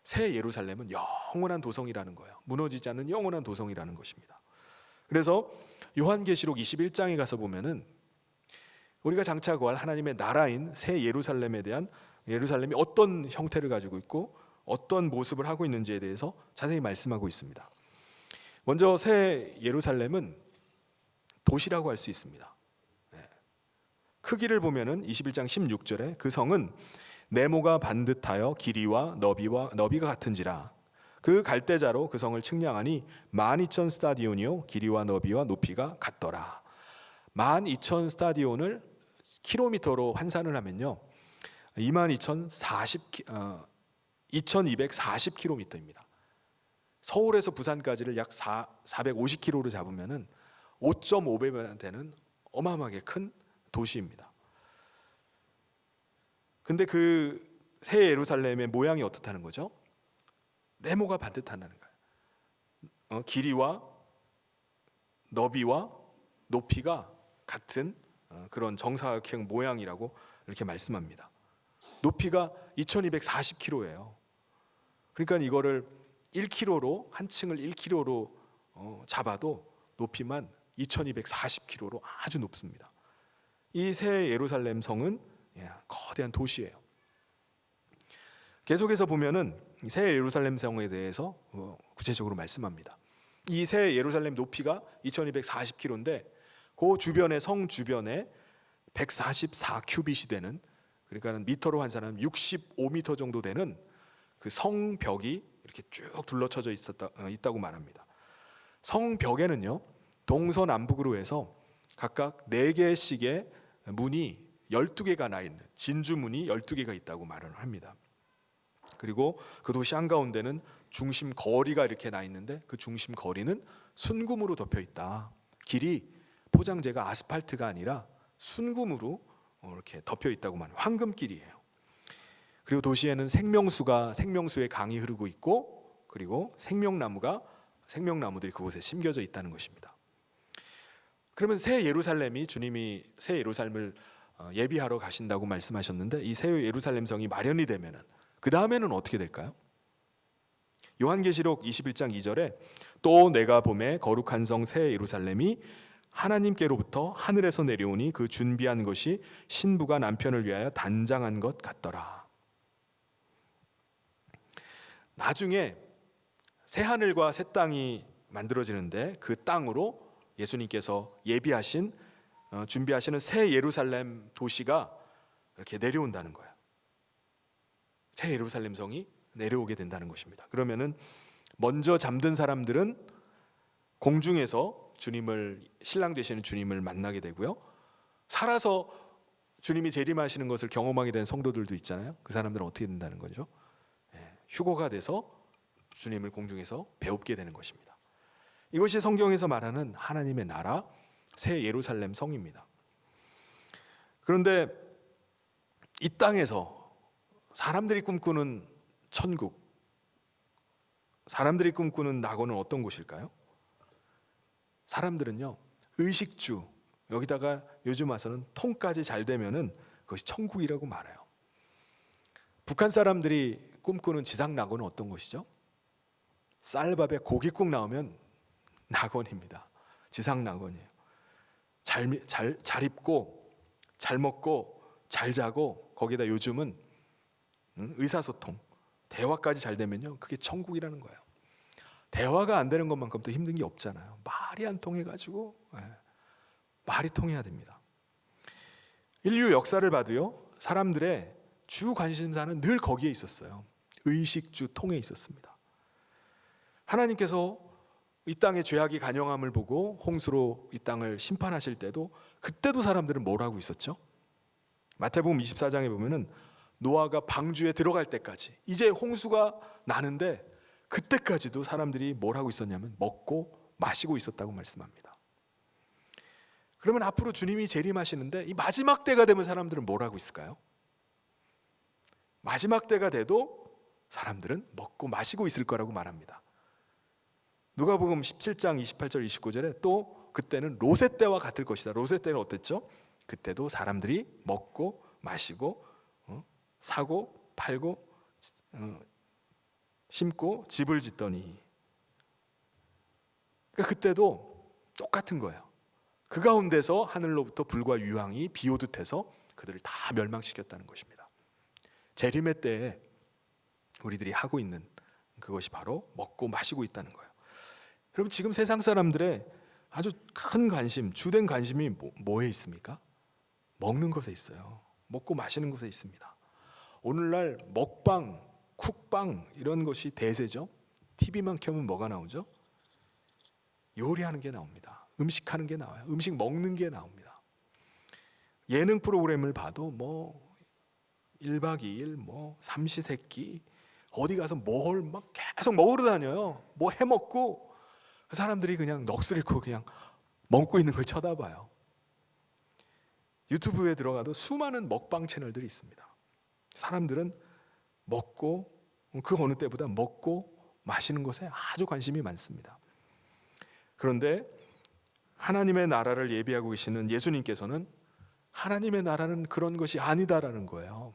새 예루살렘은 영원한 도성이라는 거예요. 무너지지 않는 영원한 도성이라는 것입니다. 그래서 요한계시록 21장에 가서 보면은 우리가 장차 구할 하나님의 나라인 새 예루살렘에 대한, 예루살렘이 어떤 형태를 가지고 있고 어떤 모습을 하고 있는지에 대해서 자세히 말씀하고 있습니다. 먼저 새 예루살렘은 도시라고 할 수 있습니다. 크기를 보면은 21장 16절에 그 성은 네모가 반듯하여 길이와 너비가 같은지라 그 갈대자로 그 성을 측량하니 12,000 스타디온이요 길이와 너비와 높이가 같더라. 12,000 스타디온을 킬로미터로 환산을 하면요 2240km입니다. 서울에서 부산까지를 약 450km로 잡으면은 5.5배나 되는 어마어마하게 큰 도시입니다. 근데 그 새 예루살렘의 모양이 어떻다는 거죠? 네모가 반듯하다는 거예요. 길이와 너비와 높이가 같은 그런 정사각형 모양이라고 이렇게 말씀합니다. 높이가 2240km예요. 그러니까 이거를 1km로, 한 층을 1km로 잡아도 높이만 2240km로 아주 높습니다. 이 새 예루살렘 성은 거대한 도시예요. 계속해서 보면은 새 예루살렘 성에 대해서 구체적으로 말씀합니다. 이 새 예루살렘 높이가 2240km인데 그 주변에, 성 주변에 144큐빗이 되는, 그러니까 미터로 환산하면 65m 정도 되는 그 성벽이 이렇게 쭉 둘러쳐져 있다고 말합니다. 성벽에는요 동서남북으로 해서 각각 4개씩의 문이 12개가 나 있는 진주문이 12개가 있다고 말을 합니다. 그리고 그 도시 한가운데는 중심 거리가 이렇게 나 있는데 그 중심 거리는 순금으로 덮여 있다. 길이 포장재가 아스팔트가 아니라 순금으로 이렇게 덮여 있다고 말해요. 황금길이에요. 그리고 도시에는 생명수의 강이 흐르고 있고, 그리고 생명나무들이 그곳에 심겨져 있다는 것입니다. 그러면 새 예루살렘이 주님이 새 예루살렘을 예비하러 가신다고 말씀하셨는데 이 새 예루살렘 성이 마련이 되면은 그 다음에는 어떻게 될까요? 요한계시록 21장 2절에 또 내가 보매 거룩한 성 새 예루살렘이 하나님께로부터 하늘에서 내려오니 그 준비한 것이 신부가 남편을 위하여 단장한 것 같더라. 나중에 새 하늘과 새 땅이 만들어지는데 그 땅으로 예수님께서 예비하신 준비하시는 새 예루살렘 도시가 이렇게 내려온다는 거예요. 새 예루살렘 성이 내려오게 된다는 것입니다. 그러면은 먼저 잠든 사람들은 공중에서 주님을 신랑 되시는 주님을 만나게 되고요. 살아서 주님이 재림하시는 것을 경험하게 된 성도들도 있잖아요. 그 사람들은 어떻게 된다는 거죠? 휴거가 돼서 주님을 공중에서 배웁게 되는 것입니다. 이것이 성경에서 말하는 하나님의 나라 새 예루살렘 성입니다. 그런데 이 땅에서 사람들이 꿈꾸는 천국, 사람들이 꿈꾸는 낙원은 어떤 곳일까요? 사람들은요, 의식주, 여기다가 요즘 와서는 통까지 잘 되면은 그것이 천국이라고 말해요. 북한 사람들이 꿈꾸는 지상 낙원은 어떤 곳이죠? 쌀밥에 고깃국 나오면 낙원입니다. 지상 낙원이에요. 잘 입고 잘 먹고 잘 자고 거기다 요즘은 의사소통, 대화까지 잘 되면요 그게 천국이라는 거예요. 대화가 안 되는 것만큼 또 힘든 게 없잖아요. 말이 안 통해가지고 말이 통해야 됩니다. 인류 역사를 봐도요 사람들의 주 관심사는 늘 거기에 있었어요. 의식주 통에 있었습니다. 하나님께서 이 땅의 죄악이 간영함을 보고 홍수로 이 땅을 심판하실 때도 그때도 사람들은 뭘 하고 있었죠? 마태복음 24장에 보면은 노아가 방주에 들어갈 때까지 이제 홍수가 나는데 그때까지도 사람들이 뭘 하고 있었냐면 먹고 마시고 있었다고 말씀합니다. 그러면 앞으로 주님이 재림하시는데 이 마지막 때가 되면 사람들은 뭘 하고 있을까요? 마지막 때가 돼도 사람들은 먹고 마시고 있을 거라고 말합니다. 누가복음 17장 28절 29절에 또 그때는 롯의 때와 같을 것이다. 롯의 때는 어땠죠? 그때도 사람들이 먹고 마시고 사고 팔고 심고 집을 짓더니 그러니까 그때도 똑같은 거예요. 그 가운데서 하늘로부터 불과 유황이 비 오듯 해서 그들을 다 멸망시켰다는 것입니다. 재림의 때에 우리들이 하고 있는 그것이 바로 먹고 마시고 있다는 거예요. 여러분 지금 세상 사람들의 아주 큰 관심, 주된 관심이 뭐에 있습니까? 먹는 것에 있어요. 먹고 마시는 것에 있습니다. 오늘날 먹방, 쿡방 이런 것이 대세죠. TV만 켜면 뭐가 나오죠? 요리하는 게 나옵니다. 음식하는 게 나와요. 음식 먹는 게 나옵니다. 예능 프로그램을 봐도 뭐 1박 2일 뭐 삼시세끼 어디 가서 뭘 막 계속 먹으러 다녀요. 뭐 해먹고 사람들이 그냥 넋을 잃고 그냥 먹고 있는 걸 쳐다봐요. 유튜브에 들어가도 수많은 먹방 채널들이 있습니다. 사람들은 먹고 그 어느 때보다 먹고 마시는 것에 아주 관심이 많습니다. 그런데 하나님의 나라를 예비하고 계시는 예수님께서는 하나님의 나라는 그런 것이 아니다라는 거예요.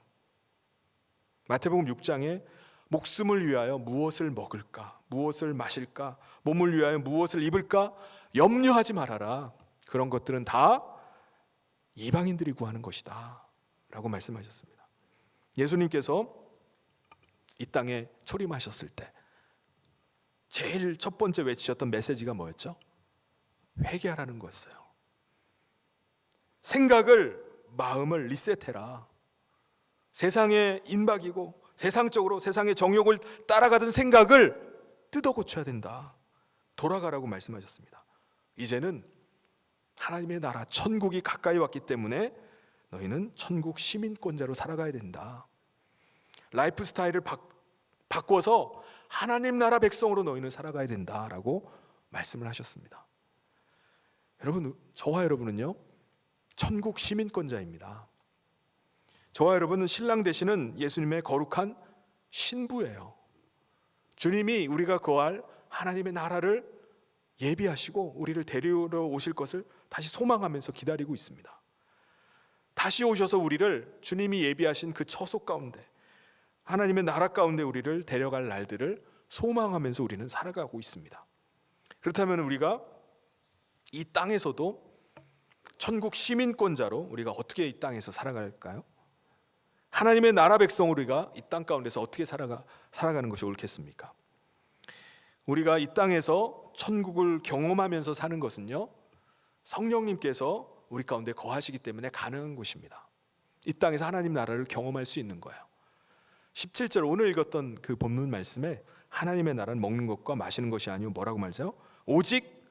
마태복음 6장에 목숨을 위하여 무엇을 먹을까, 무엇을 마실까, 몸을 위하여 무엇을 입을까 염려하지 말아라. 그런 것들은 다 이방인들이 구하는 것이다 라고 말씀하셨습니다. 예수님께서 이 땅에 초림하셨을 때 제일 첫 번째 외치셨던 메시지가 뭐였죠? 회개하라는 거였어요. 생각을, 마음을 리셋해라. 세상의 인박이고 세상적으로 세상의 정욕을 따라가던 생각을 뜯어 고쳐야 된다. 돌아가라고 말씀하셨습니다. 이제는 하나님의 나라 천국이 가까이 왔기 때문에 너희는 천국 시민권자로 살아가야 된다. 라이프 스타일을 바꿔서 하나님 나라 백성으로 너희는 살아가야 된다라고 말씀을 하셨습니다. 여러분, 저와 여러분은요 천국 시민권자입니다. 저와 여러분은 신랑 되시는 예수님의 거룩한 신부예요. 주님이 우리가 거할 하나님의 나라를 예비하시고 우리를 데리러 오실 것을 다시 소망하면서 기다리고 있습니다. 다시 오셔서 우리를 주님이 예비하신 그 처소 가운데, 하나님의 나라 가운데 우리를 데려갈 날들을 소망하면서 우리는 살아가고 있습니다. 그렇다면 우리가 이 땅에서도 천국 시민권자로 우리가 어떻게 이 땅에서 살아갈까요? 하나님의 나라 백성으로 우리가 이 땅 가운데서 어떻게 살아가는 것이 옳겠습니까? 우리가 이 땅에서 천국을 경험하면서 사는 것은요, 성령님께서 우리 가운데 거하시기 때문에 가능한 것입니다. 이 땅에서 하나님 나라를 경험할 수 있는 거예요. 17절 오늘 읽었던 그 본문 말씀에 하나님의 나라는 먹는 것과 마시는 것이 아니고 뭐라고 말하죠? 오직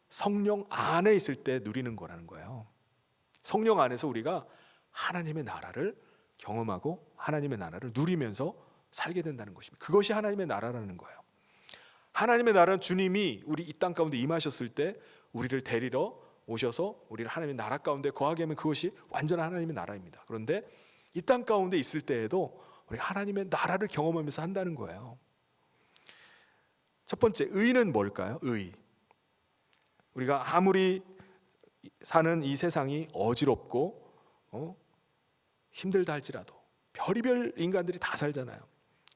성령 안에 있을 때 누리는 거라는 거예요. 성령 안에서 우리가 하나님의 나라를 경험하고 하나님의 나라를 누리면서 살게 된다는 것입니다. 그것이 하나님의 나라라는 거예요. 하나님의 나라는 주님이 우리 이 땅 가운데 임하셨을 때 우리를 데리러 오셔서 우리를 하나님의 나라 가운데 거하게 하면 그것이 완전한 하나님의 나라입니다. 그런데 이 땅 가운데 있을 때에도 우리 하나님의 나라를 경험하면서 한다는 거예요. 첫 번째, 의는 뭘까요? 의. 우리가 아무리 사는 이 세상이 어지럽고 힘들다 할지라도 별의별 인간들이 다 살잖아요.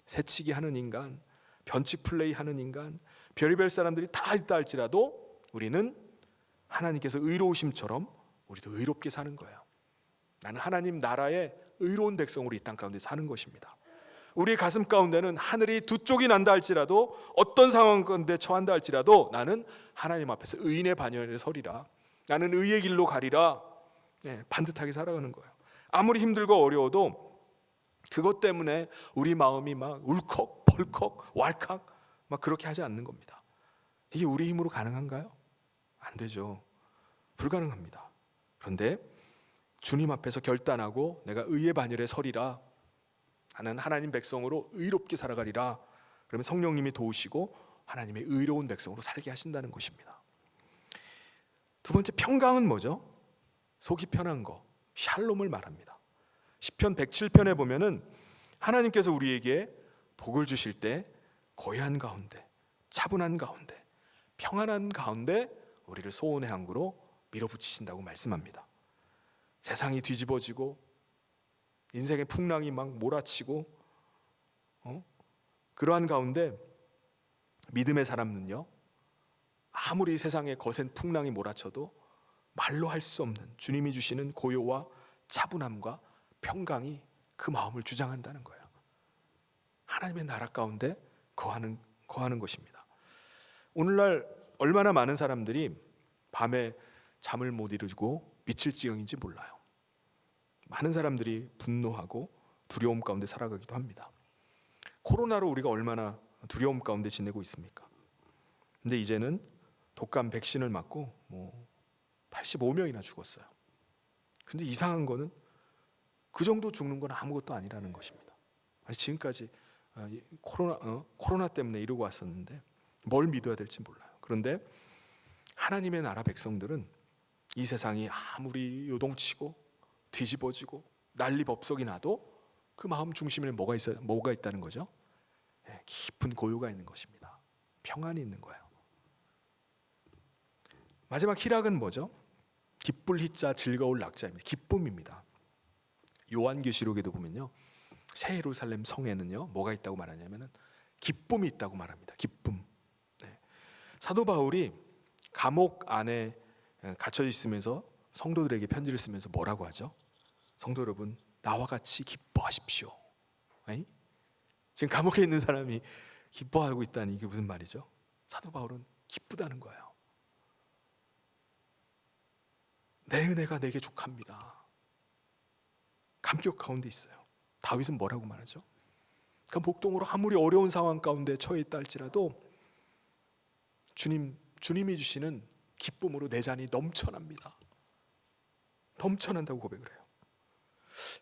새치기 하는 인간, 변칙 플레이 하는 인간, 별의별 사람들이 다 있다 할지라도 우리는 하나님께서 의로우심처럼 우리도 의롭게 사는 거예요. 나는 하나님 나라의 의로운 백성으로 이 땅 가운데 사는 것입니다. 우리의 가슴 가운데는 하늘이 두 쪽이 난다 할지라도, 어떤 상황 가운데 처한다 할지라도 나는 하나님 앞에서 의인의 반열에 서리라, 나는 의의 길로 가리라, 반듯하게 살아가는 거예요. 아무리 힘들고 어려워도 그것 때문에 우리 마음이 막 울컥 벌컥 왈칵 막 그렇게 하지 않는 겁니다. 이게 우리 힘으로 가능한가요? 안 되죠. 불가능합니다. 그런데 주님 앞에서 결단하고 내가 의의 반열에 서리라, 나는 하나님 백성으로 의롭게 살아가리라, 그러면 성령님이 도우시고 하나님의 의로운 백성으로 살게 하신다는 것입니다. 두 번째, 평강은 뭐죠? 속이 편한 거, 샬롬을 말합니다. 시편 107편에 보면은 하나님께서 우리에게 복을 주실 때 고요한 가운데, 차분한 가운데, 평안한 가운데 우리를 소원의 항구로 밀어붙이신다고 말씀합니다. 세상이 뒤집어지고 인생의 풍랑이 막 몰아치고 그러한 가운데 믿음의 사람은요, 아무리 세상에 거센 풍랑이 몰아쳐도 말로 할 수 없는 주님이 주시는 고요와 차분함과 평강이 그 마음을 주장한다는 거예요. 하나님의 나라 가운데 거하는 것입니다. 오늘날 얼마나 많은 사람들이 밤에 잠을 못 이루고 미칠 지경인지 몰라요. 많은 사람들이 분노하고 두려움 가운데 살아가기도 합니다. 코로나로 우리가 얼마나 두려움 가운데 지내고 있습니까? 근데 이제는 독감 백신을 맞고 85명이나 죽었어요. 근데 이상한 거는 그 정도 죽는 건 아무것도 아니라는 것입니다. 아니, 지금까지 코로나 때문에 이러고 왔었는데 뭘 믿어야 될지 몰라요. 그런데 하나님의 나라 백성들은 이 세상이 아무리 요동치고 뒤집어지고 난리법석이 나도 그 마음 중심에 뭐가 있다는 거죠? 깊은 고요가 있는 것입니다. 평안이 있는 거예요. 마지막 희락은 뭐죠? 기쁠 희자 즐거울 낙자입니다. 기쁨입니다. 요한계시록에도 보면요, 새 예루살렘 성에는요 뭐가 있다고 말하냐면은 기쁨이 있다고 말합니다. 기쁨. 사도 바울이 감옥 안에 갇혀 있으면서 성도들에게 편지를 쓰면서 뭐라고 하죠? 성도 여러분, 나와 같이 기뻐하십시오. 지금 감옥에 있는 사람이 기뻐하고 있다니 이게 무슨 말이죠? 사도 바울은 기쁘다는 거예요. 내 은혜가 내게 족합니다. 감격 가운데 있어요. 다윗은 뭐라고 말하죠? 그 목동으로 아무리 어려운 상황 가운데 처해 있다 할지라도 주님이 주시는 기쁨으로 내 잔이 넘쳐납니다. 넘쳐난다고 고백을 해요.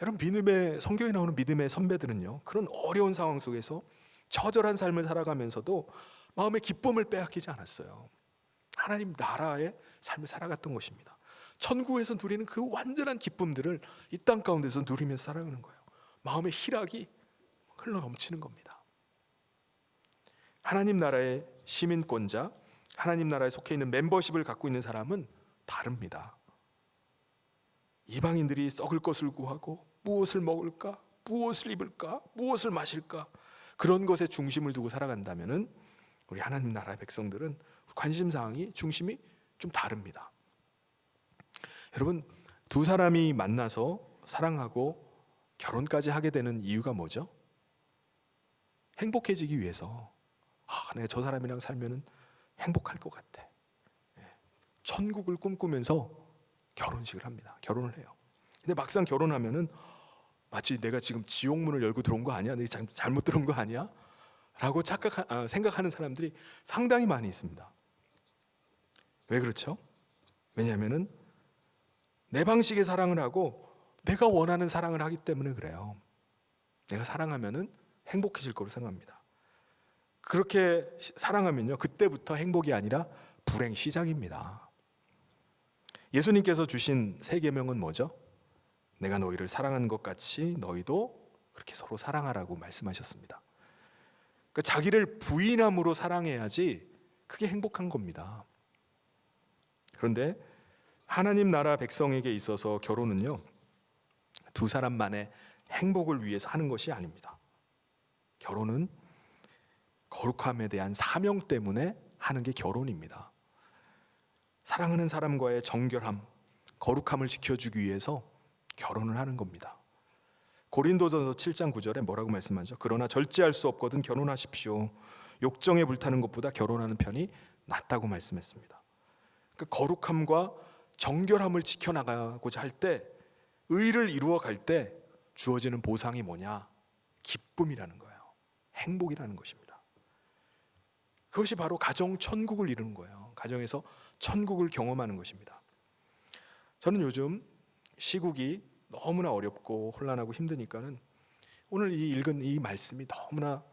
여러분, 성경에 나오는 믿음의 선배들은요, 그런 어려운 상황 속에서 처절한 삶을 살아가면서도 마음의 기쁨을 빼앗기지 않았어요. 하나님 나라의 삶을 살아갔던 것입니다. 천국에서 누리는 그 완전한 기쁨들을 이 땅 가운데서 누리면서 살아가는 거예요. 마음의 희락이 흘러 넘치는 겁니다. 하나님 나라의 시민권자, 하나님 나라에 속해 있는 멤버십을 갖고 있는 사람은 다릅니다. 이방인들이 썩을 것을 구하고 무엇을 먹을까, 무엇을 입을까, 무엇을 마실까, 그런 것에 중심을 두고 살아간다면은 우리 하나님 나라의 백성들은 관심사항이, 중심이 좀 다릅니다. 여러분, 두 사람이 만나서 사랑하고 결혼까지 하게 되는 이유가 뭐죠? 행복해지기 위해서. 내가 저 사람이랑 살면은 행복할 것 같아. 천국을 꿈꾸면서 결혼식을 합니다. 결혼을 해요. 근데 막상 결혼하면은 마치 내가 지금 지옥문을 열고 들어온 거 아니야? 내가 잘못 들어온 거 아니야? 라고 생각하는 사람들이 상당히 많이 있습니다. 왜 그렇죠? 왜냐하면은 내 방식의 사랑을 하고 내가 원하는 사랑을 하기 때문에 그래요. 내가 사랑하면은 행복해질 거로 생각합니다. 그렇게 사랑하면요, 그때부터 행복이 아니라 불행 시작입니다. 예수님께서 주신 세 계명은 뭐죠? 내가 너희를 사랑하는 것 같이 너희도 그렇게 서로 사랑하라고 말씀하셨습니다. 그러니까 자기를 부인함으로 사랑해야지 그게 행복한 겁니다. 그런데 하나님 나라 백성에게 있어서 결혼은요, 두 사람만의 행복을 위해서 하는 것이 아닙니다. 결혼은 거룩함에 대한 사명 때문에 하는 게 결혼입니다. 사랑하는 사람과의 정결함, 거룩함을 지켜주기 위해서 결혼을 하는 겁니다. 고린도전서 7장 9절에 뭐라고 말씀하죠? 그러나 절제할 수 없거든 결혼하십시오. 욕정에 불타는 것보다 결혼하는 편이 낫다고 말씀했습니다. 그 거룩함과 정결함을 지켜나가고자 할 때, 의를 이루어갈 때 주어지는 보상이 뭐냐? 기쁨이라는 거예요. 행복이라는 것입니다. 그것이 바로 가정 천국을 이루는 거예요. 가정에서 천국을 경험하는 것입니다. 저는 요즘 시국이 너무나 어렵고 혼란하고 힘드니까는 오늘 읽은 이 말씀이 너무나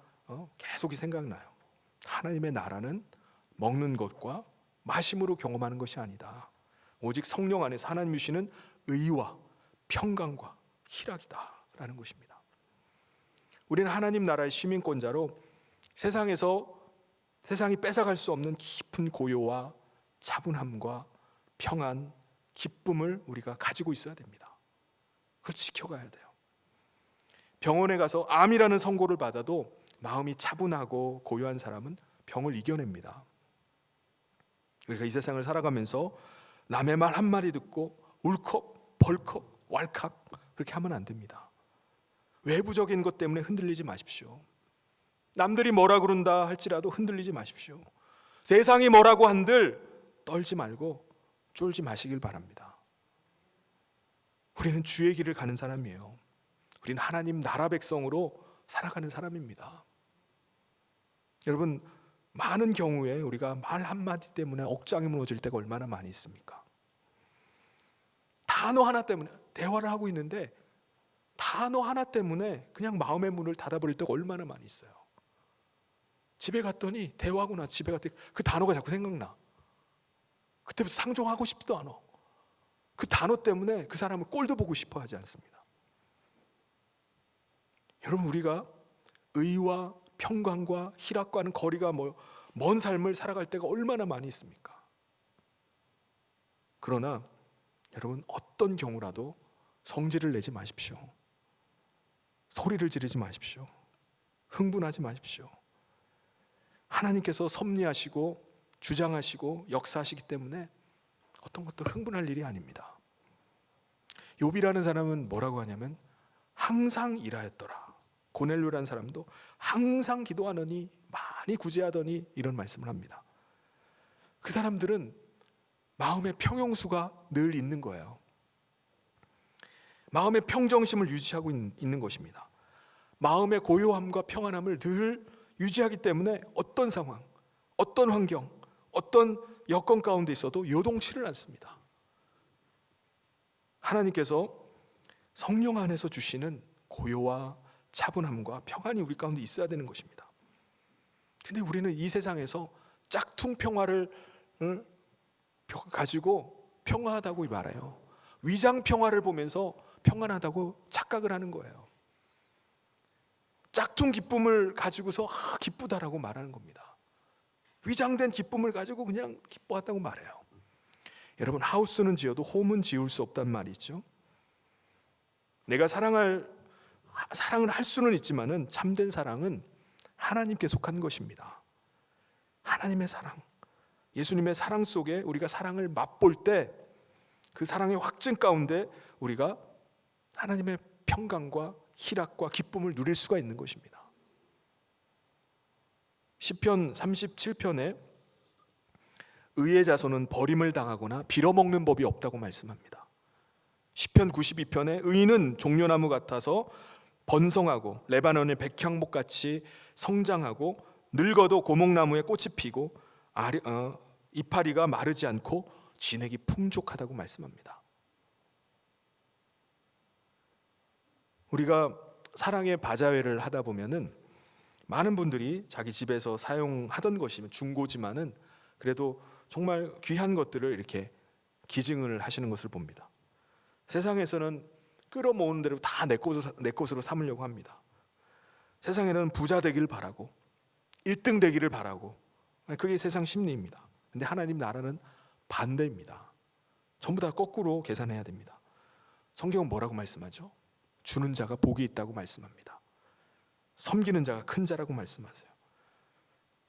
계속 생각나요. 하나님의 나라는 먹는 것과 마심으로 경험하는 것이 아니다. 오직 성령 안에서 하나님 주시는 의와 평강과 희락이다라는 것입니다. 우리는 하나님 나라의 시민권자로 세상이 뺏어갈 수 없는 깊은 고요와 차분함과 평안, 기쁨을 우리가 가지고 있어야 됩니다. 그걸 지켜가야 돼요. 병원에 가서 암이라는 선고를 받아도 마음이 차분하고 고요한 사람은 병을 이겨냅니다. 우리가 이 세상을 살아가면서 남의 말 한마디 듣고 울컥 벌컥 왈칵 그렇게 하면 안 됩니다. 외부적인 것 때문에 흔들리지 마십시오. 남들이 뭐라 그런다 할지라도 흔들리지 마십시오. 세상이 뭐라고 한들 떨지 말고 쫄지 마시길 바랍니다. 우리는 주의 길을 가는 사람이에요. 우리는 하나님 나라 백성으로 살아가는 사람입니다. 여러분, 많은 경우에 우리가 말 한마디 때문에 억장이 무너질 때가 얼마나 많이 있습니까? 단어 하나 때문에 대화를 하고 있는데 단어 하나 때문에 그냥 마음의 문을 닫아버릴 때가 얼마나 많이 있어요. 집에 갔더니 대화하고 나 집에 갔더니 그 단어가 자꾸 생각나. 그때부터 상종하고 싶지도 않아. 그 단어 때문에 그 사람을 꼴도 보고 싶어 하지 않습니다. 여러분, 우리가 의와 평강과 희락과는 거리가 먼 삶을 살아갈 때가 얼마나 많이 있습니까? 그러나 여러분, 어떤 경우라도 성질을 내지 마십시오. 소리를 지르지 마십시오. 흥분하지 마십시오. 하나님께서 섭리하시고 주장하시고 역사하시기 때문에 어떤 것도 흥분할 일이 아닙니다. 욥이라는 사람은 뭐라고 하냐면 항상 일하였더라. 고넬료라는 사람도 항상 기도하느니 많이 구제하더니 이런 말씀을 합니다. 그 사람들은 마음의 평형수가 늘 있는 거예요. 마음의 평정심을 유지하고 있는 것입니다. 마음의 고요함과 평안함을 늘 유지하기 때문에 어떤 상황, 어떤 환경, 어떤 여건 가운데 있어도 요동치를 않습니다. 하나님께서 성령 안에서 주시는 고요와 차분함과 평안이 우리 가운데 있어야 되는 것입니다. 근데 우리는 이 세상에서 짝퉁 평화를 가지고 평화하다고 말해요. 위장 평화를 보면서 평안하다고 착각을 하는 거예요. 짝퉁 기쁨을 가지고서 기쁘다라고 말하는 겁니다. 위장된 기쁨을 가지고 그냥 기뻐한다고 말해요. 여러분, 하우스는 지어도 홈은 지을 수 없단 말이죠. 내가 사랑을 할 수는 있지만은 참된 사랑은 하나님께 속한 것입니다. 하나님의 사랑, 예수님의 사랑 속에 우리가 사랑을 맛볼 때 그 사랑의 확증 가운데 우리가 하나님의 평강과 희락과 기쁨을 누릴 수가 있는 것입니다. 시편 37편에 의의 자손은 버림을 당하거나 빌어먹는 법이 없다고 말씀합니다. 시편 92편에 의인은 종려나무 같아서 번성하고 레바논의 백향목같이 성장하고 늙어도 고목나무에 꽃이 피고 이파리가 마르지 않고 진액이 풍족하다고 말씀합니다. 우리가 사랑의 바자회를 하다 보면은 많은 분들이 자기 집에서 사용하던 것이면 중고지만은 그래도 정말 귀한 것들을 이렇게 기증을 하시는 것을 봅니다. 세상에서는 끌어모으는 대로 다 내 것으로 삼으려고 합니다. 세상에는 부자 되기를 바라고 1등 되기를 바라고, 그게 세상 심리입니다. 근데 하나님 나라는 반대입니다. 전부 다 거꾸로 계산해야 됩니다. 성경은 뭐라고 말씀하죠? 주는 자가 복이 있다고 말씀합니다. 섬기는 자가 큰 자라고 말씀하세요.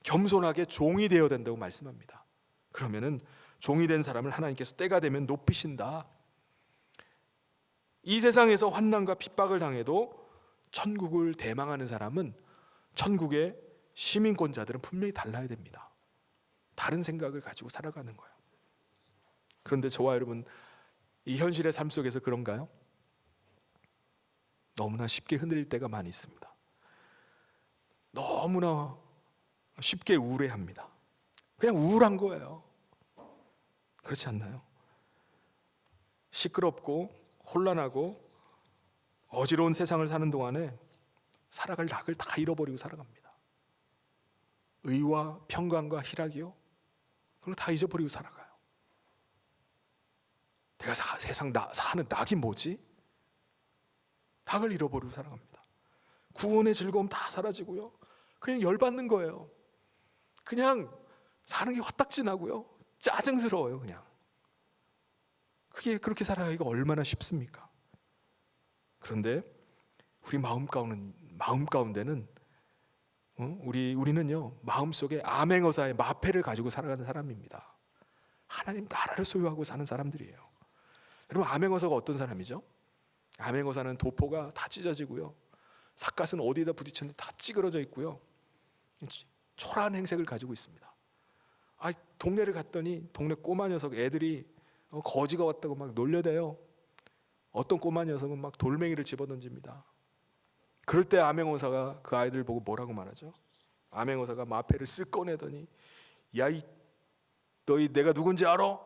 겸손하게 종이 되어야 된다고 말씀합니다. 그러면은 종이 된 사람을 하나님께서 때가 되면 높이신다. 이 세상에서 환난과 핍박을 당해도 천국을 대망하는 사람은 천국의 시민권자들은 분명히 달라야 됩니다. 다른 생각을 가지고 살아가는 거예요. 그런데 저와 여러분, 이 현실의 삶 속에서 그런가요? 너무나 쉽게 흔들릴 때가 많이 있습니다. 너무나 쉽게 우울해합니다. 그냥 우울한 거예요. 그렇지 않나요? 시끄럽고 혼란하고 어지러운 세상을 사는 동안에 살아갈 낙을 다 잃어버리고 살아갑니다. 의와 평강과 희락이요, 그걸 다 잊어버리고 살아가요. 내가 세상 사는 낙이 뭐지? 낙을 잃어버리고 살아갑니다. 구원의 즐거움 다 사라지고요, 그냥 열받는 거예요. 그냥 사는 게 화딱지나고요, 짜증스러워요. 그냥 그렇게 살아가기가 얼마나 쉽습니까? 그런데 우리 마음 가운데는 우리는요, 마음속에 암행어사의 마패를 가지고 살아가는 사람입니다. 하나님 나라를 소유하고 사는 사람들이에요. 여러분, 암행어사가 어떤 사람이죠? 암행어사는 도포가 다 찢어지고요, 삿갓은 어디에다 부딪혔는데 다 찌그러져 있고요, 초라한 행색을 가지고 있습니다. 동네를 갔더니 동네 꼬마 녀석 애들이 거지가 왔다고 막 놀려대요. 어떤 꼬마 녀석은 막 돌멩이를 집어던집니다. 그럴 때 암행어사가 그 아이들 보고 뭐라고 말하죠? 암행어사가 마패를 쓱 꺼내더니, 야, 너희 내가 누군지 알아?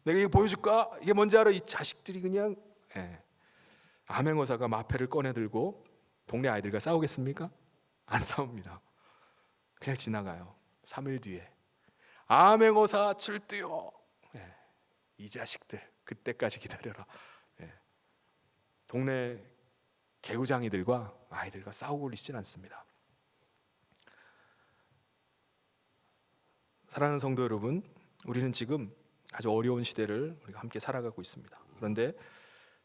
내가 이거 보여줄까? 이게 뭔지 알아? 이 자식들이 그냥. 암행어사가 마패를 꺼내들고 동네 아이들과 싸우겠습니까? 안 싸웁니다. 그냥 지나가요. 3일 뒤에 암행어사 출두요. 이 자식들 그때까지 기다려라. 동네 개구장이들과 아이들과 싸우고 있지는 않습니다. 사랑하는 성도 여러분, 우리는 지금 아주 어려운 시대를 우리가 함께 살아가고 있습니다. 그런데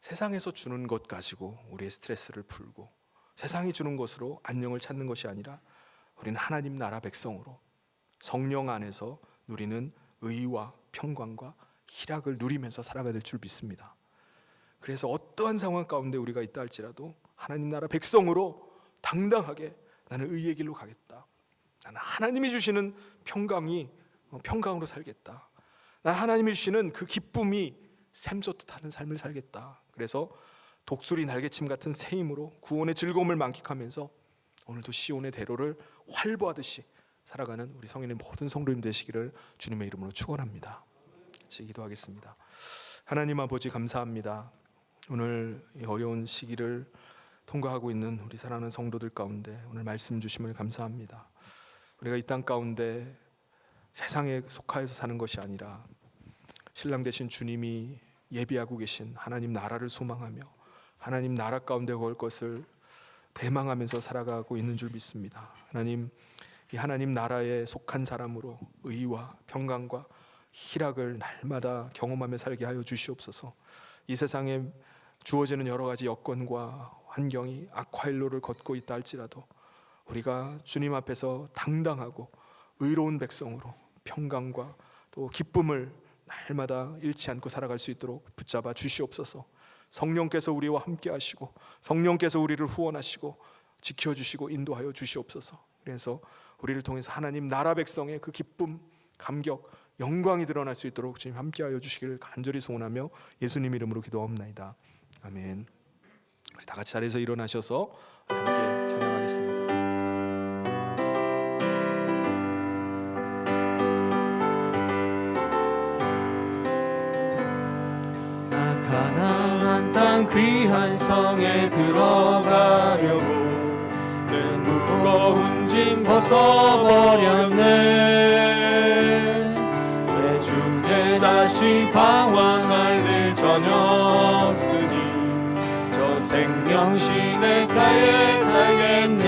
세상에서 주는 것 가지고 우리의 스트레스를 풀고 세상이 주는 것으로 안녕을 찾는 것이 아니라 우리는 하나님 나라 백성으로 성령 안에서 누리는 의와 평강과 희락을 누리면서 살아가야 될 줄 믿습니다. 그래서 어떠한 상황 가운데 우리가 있다 할지라도 하나님 나라 백성으로 당당하게 나는 의의 길로 가겠다. 나는 하나님이 주시는 평강으로 살겠다. 난 하나님이 주시는 그 기쁨이 샘솟듯 하는 삶을 살겠다. 그래서 독수리 날개침 같은 새 힘으로 구원의 즐거움을 만끽하면서 오늘도 시온의 대로를 활보하듯이 살아가는 우리 성인의 모든 성도님 되시기를 주님의 이름으로 축원합니다. 같이 기도하겠습니다. 하나님 아버지, 감사합니다. 오늘 이 어려운 시기를 통과하고 있는 우리 사랑하는 성도들 가운데 오늘 말씀 주심을 감사합니다. 우리가 이 땅 가운데 세상에 속하여서 사는 것이 아니라 신랑 되신 주님이 예비하고 계신 하나님 나라를 소망하며 하나님 나라 가운데 올 것을 대망하면서 살아가고 있는 줄 믿습니다. 하나님, 이 하나님 나라에 속한 사람으로 의와 평강과 희락을 날마다 경험하며 살게 하여 주시옵소서. 이 세상에 주어지는 여러 가지 여건과 환경이 악화일로를 걷고 있다 할지라도 우리가 주님 앞에서 당당하고 의로운 백성으로 평강과 또 기쁨을 날마다 잃지 않고 살아갈 수 있도록 붙잡아 주시옵소서. 성령께서 우리와 함께 하시고 성령께서 우리를 후원하시고 지켜주시고 인도하여 주시옵소서. 그래서 우리를 통해서 하나님 나라 백성의 그 기쁨, 감격, 영광이 드러날 수 있도록 주님 함께하여 주시기를 간절히 소원하며 예수님 이름으로 기도하옵나이다. 아멘. 우리 다 같이 자리에서 일어나셔서 함께 찬양하겠습니다. 가나안 땅 귀한 성에 들어가려고 내 무거운 짐 벗어버렸네. 죄 중에 다시 방황할 일 전혀 없으니 저 생명 시냇가에 살겠네.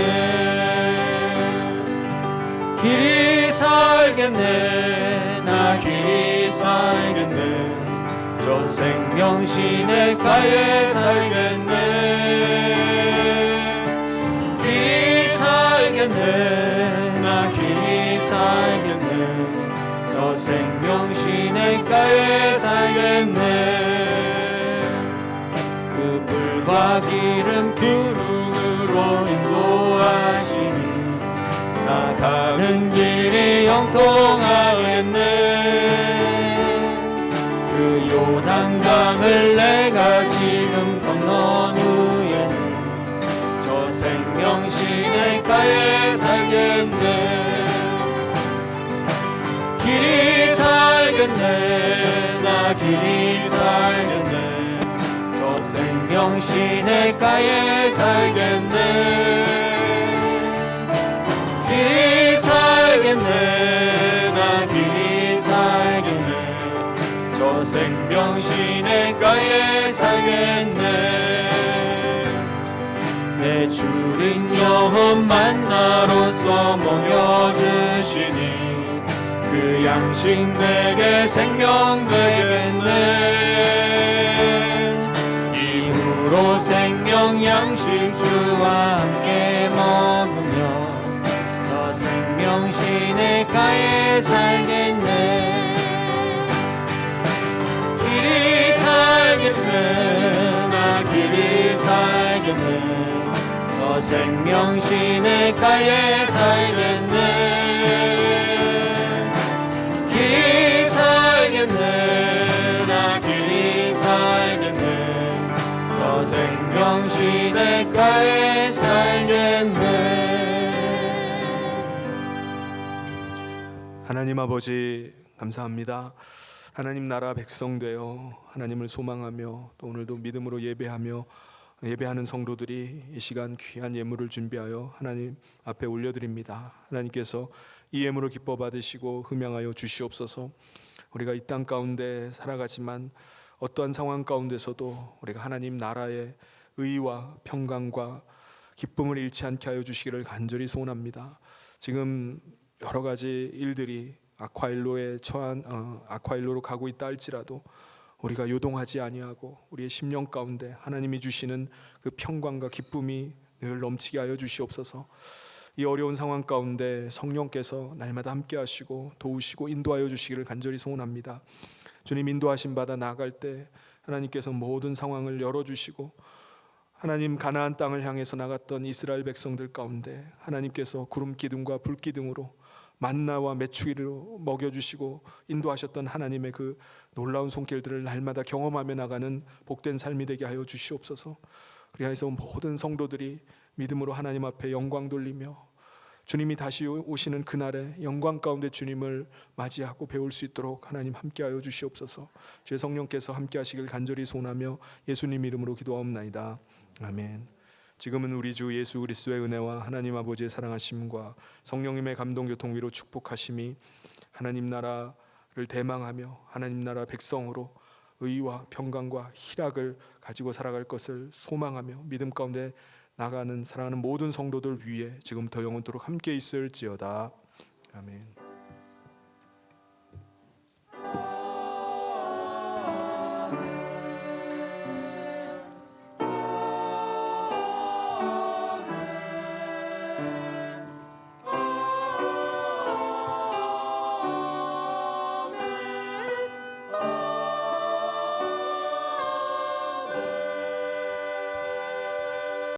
길이 살겠네. 나 길이 살겠네. 저 생명 시냇가에 살겠네. 길이 살겠네. 나 길이 살겠네. 저 생명 시냇가에 살겠네. 그 불과 기름 기름으로 인도하시니 나가는 길이 형통하겠네. 그 요단강을 내가 지금 건넌 후에는 저 생명 시냇가에 살겠네. 길이 살겠네. 나 길이 살겠네. 저 생명 시냇가에 살겠네. 길이 살겠네. 나 길이 살겠네. 저 생명 시냇가에 살겠네. 내 주린 영혼 만나로서 먹여주시니 그 양식 내게 생명 되겠네. 이후로 생명 양식 주와 함께 먹으며 저 생명 시냇가에 살겠네. 길이 살겠네. 나 길이 살겠네. 저 생명 시냇가에 살겠네. 길이 살겠네. 나 길이 살겠네. 저 생명 시냇가에 살겠네. 하나님 아버지 감사합니다. 하나님 나라 백성 되어 하나님을 소망하며 또 오늘도 믿음으로 예배하는 성도들이 이 시간 귀한 예물을 준비하여 하나님 앞에 올려드립니다. 하나님께서 이 예물을 기뻐 받으시고 흠양하여 주시옵소서. 우리가 이 땅 가운데 살아가지만 어떠한 상황 가운데서도 우리가 하나님 나라의 의와 평강과 기쁨을 잃지 않게 하여 주시기를 간절히 소원합니다. 지금 여러 가지 일들이 악화일로로 가고 있다 할지라도 우리가 요동하지 아니하고 우리의 심령 가운데 하나님이 주시는 그 평강과 기쁨이 늘 넘치게 하여 주시옵소서. 이 어려운 상황 가운데 성령께서 날마다 함께 하시고 도우시고 인도하여 주시기를 간절히 소원합니다. 주님 인도하심 받아 나아갈 때 하나님께서 모든 상황을 열어주시고 하나님 가나안 땅을 향해서 나갔던 이스라엘 백성들 가운데 하나님께서 구름 기둥과 불 기둥으로 만나와 메추기로 먹여주시고 인도하셨던 하나님의 그 놀라운 손길들을 날마다 경험하며 나가는 복된 삶이 되게 하여 주시옵소서. 그리하여서 모든 성도들이 믿음으로 하나님 앞에 영광 돌리며 주님이 다시 오시는 그날에 영광 가운데 주님을 맞이하고 배울 수 있도록 하나님 함께하여 주시옵소서. 주의 성령께서 함께하시길 간절히 소원하며 예수님 이름으로 기도하옵나이다. 아멘. 지금은 우리 주 예수 그리스도의 은혜와 하나님 아버지의 사랑하심과 성령님의 감동 교통 위로 축복하심이 하나님 나라를 대망하며 하나님 나라 백성으로 의와 평강과 희락을 가지고 살아갈 것을 소망하며 믿음 가운데 나가는 사랑하는 모든 성도들 위에 지금부터 영원토록 함께 있을지어다. 아멘.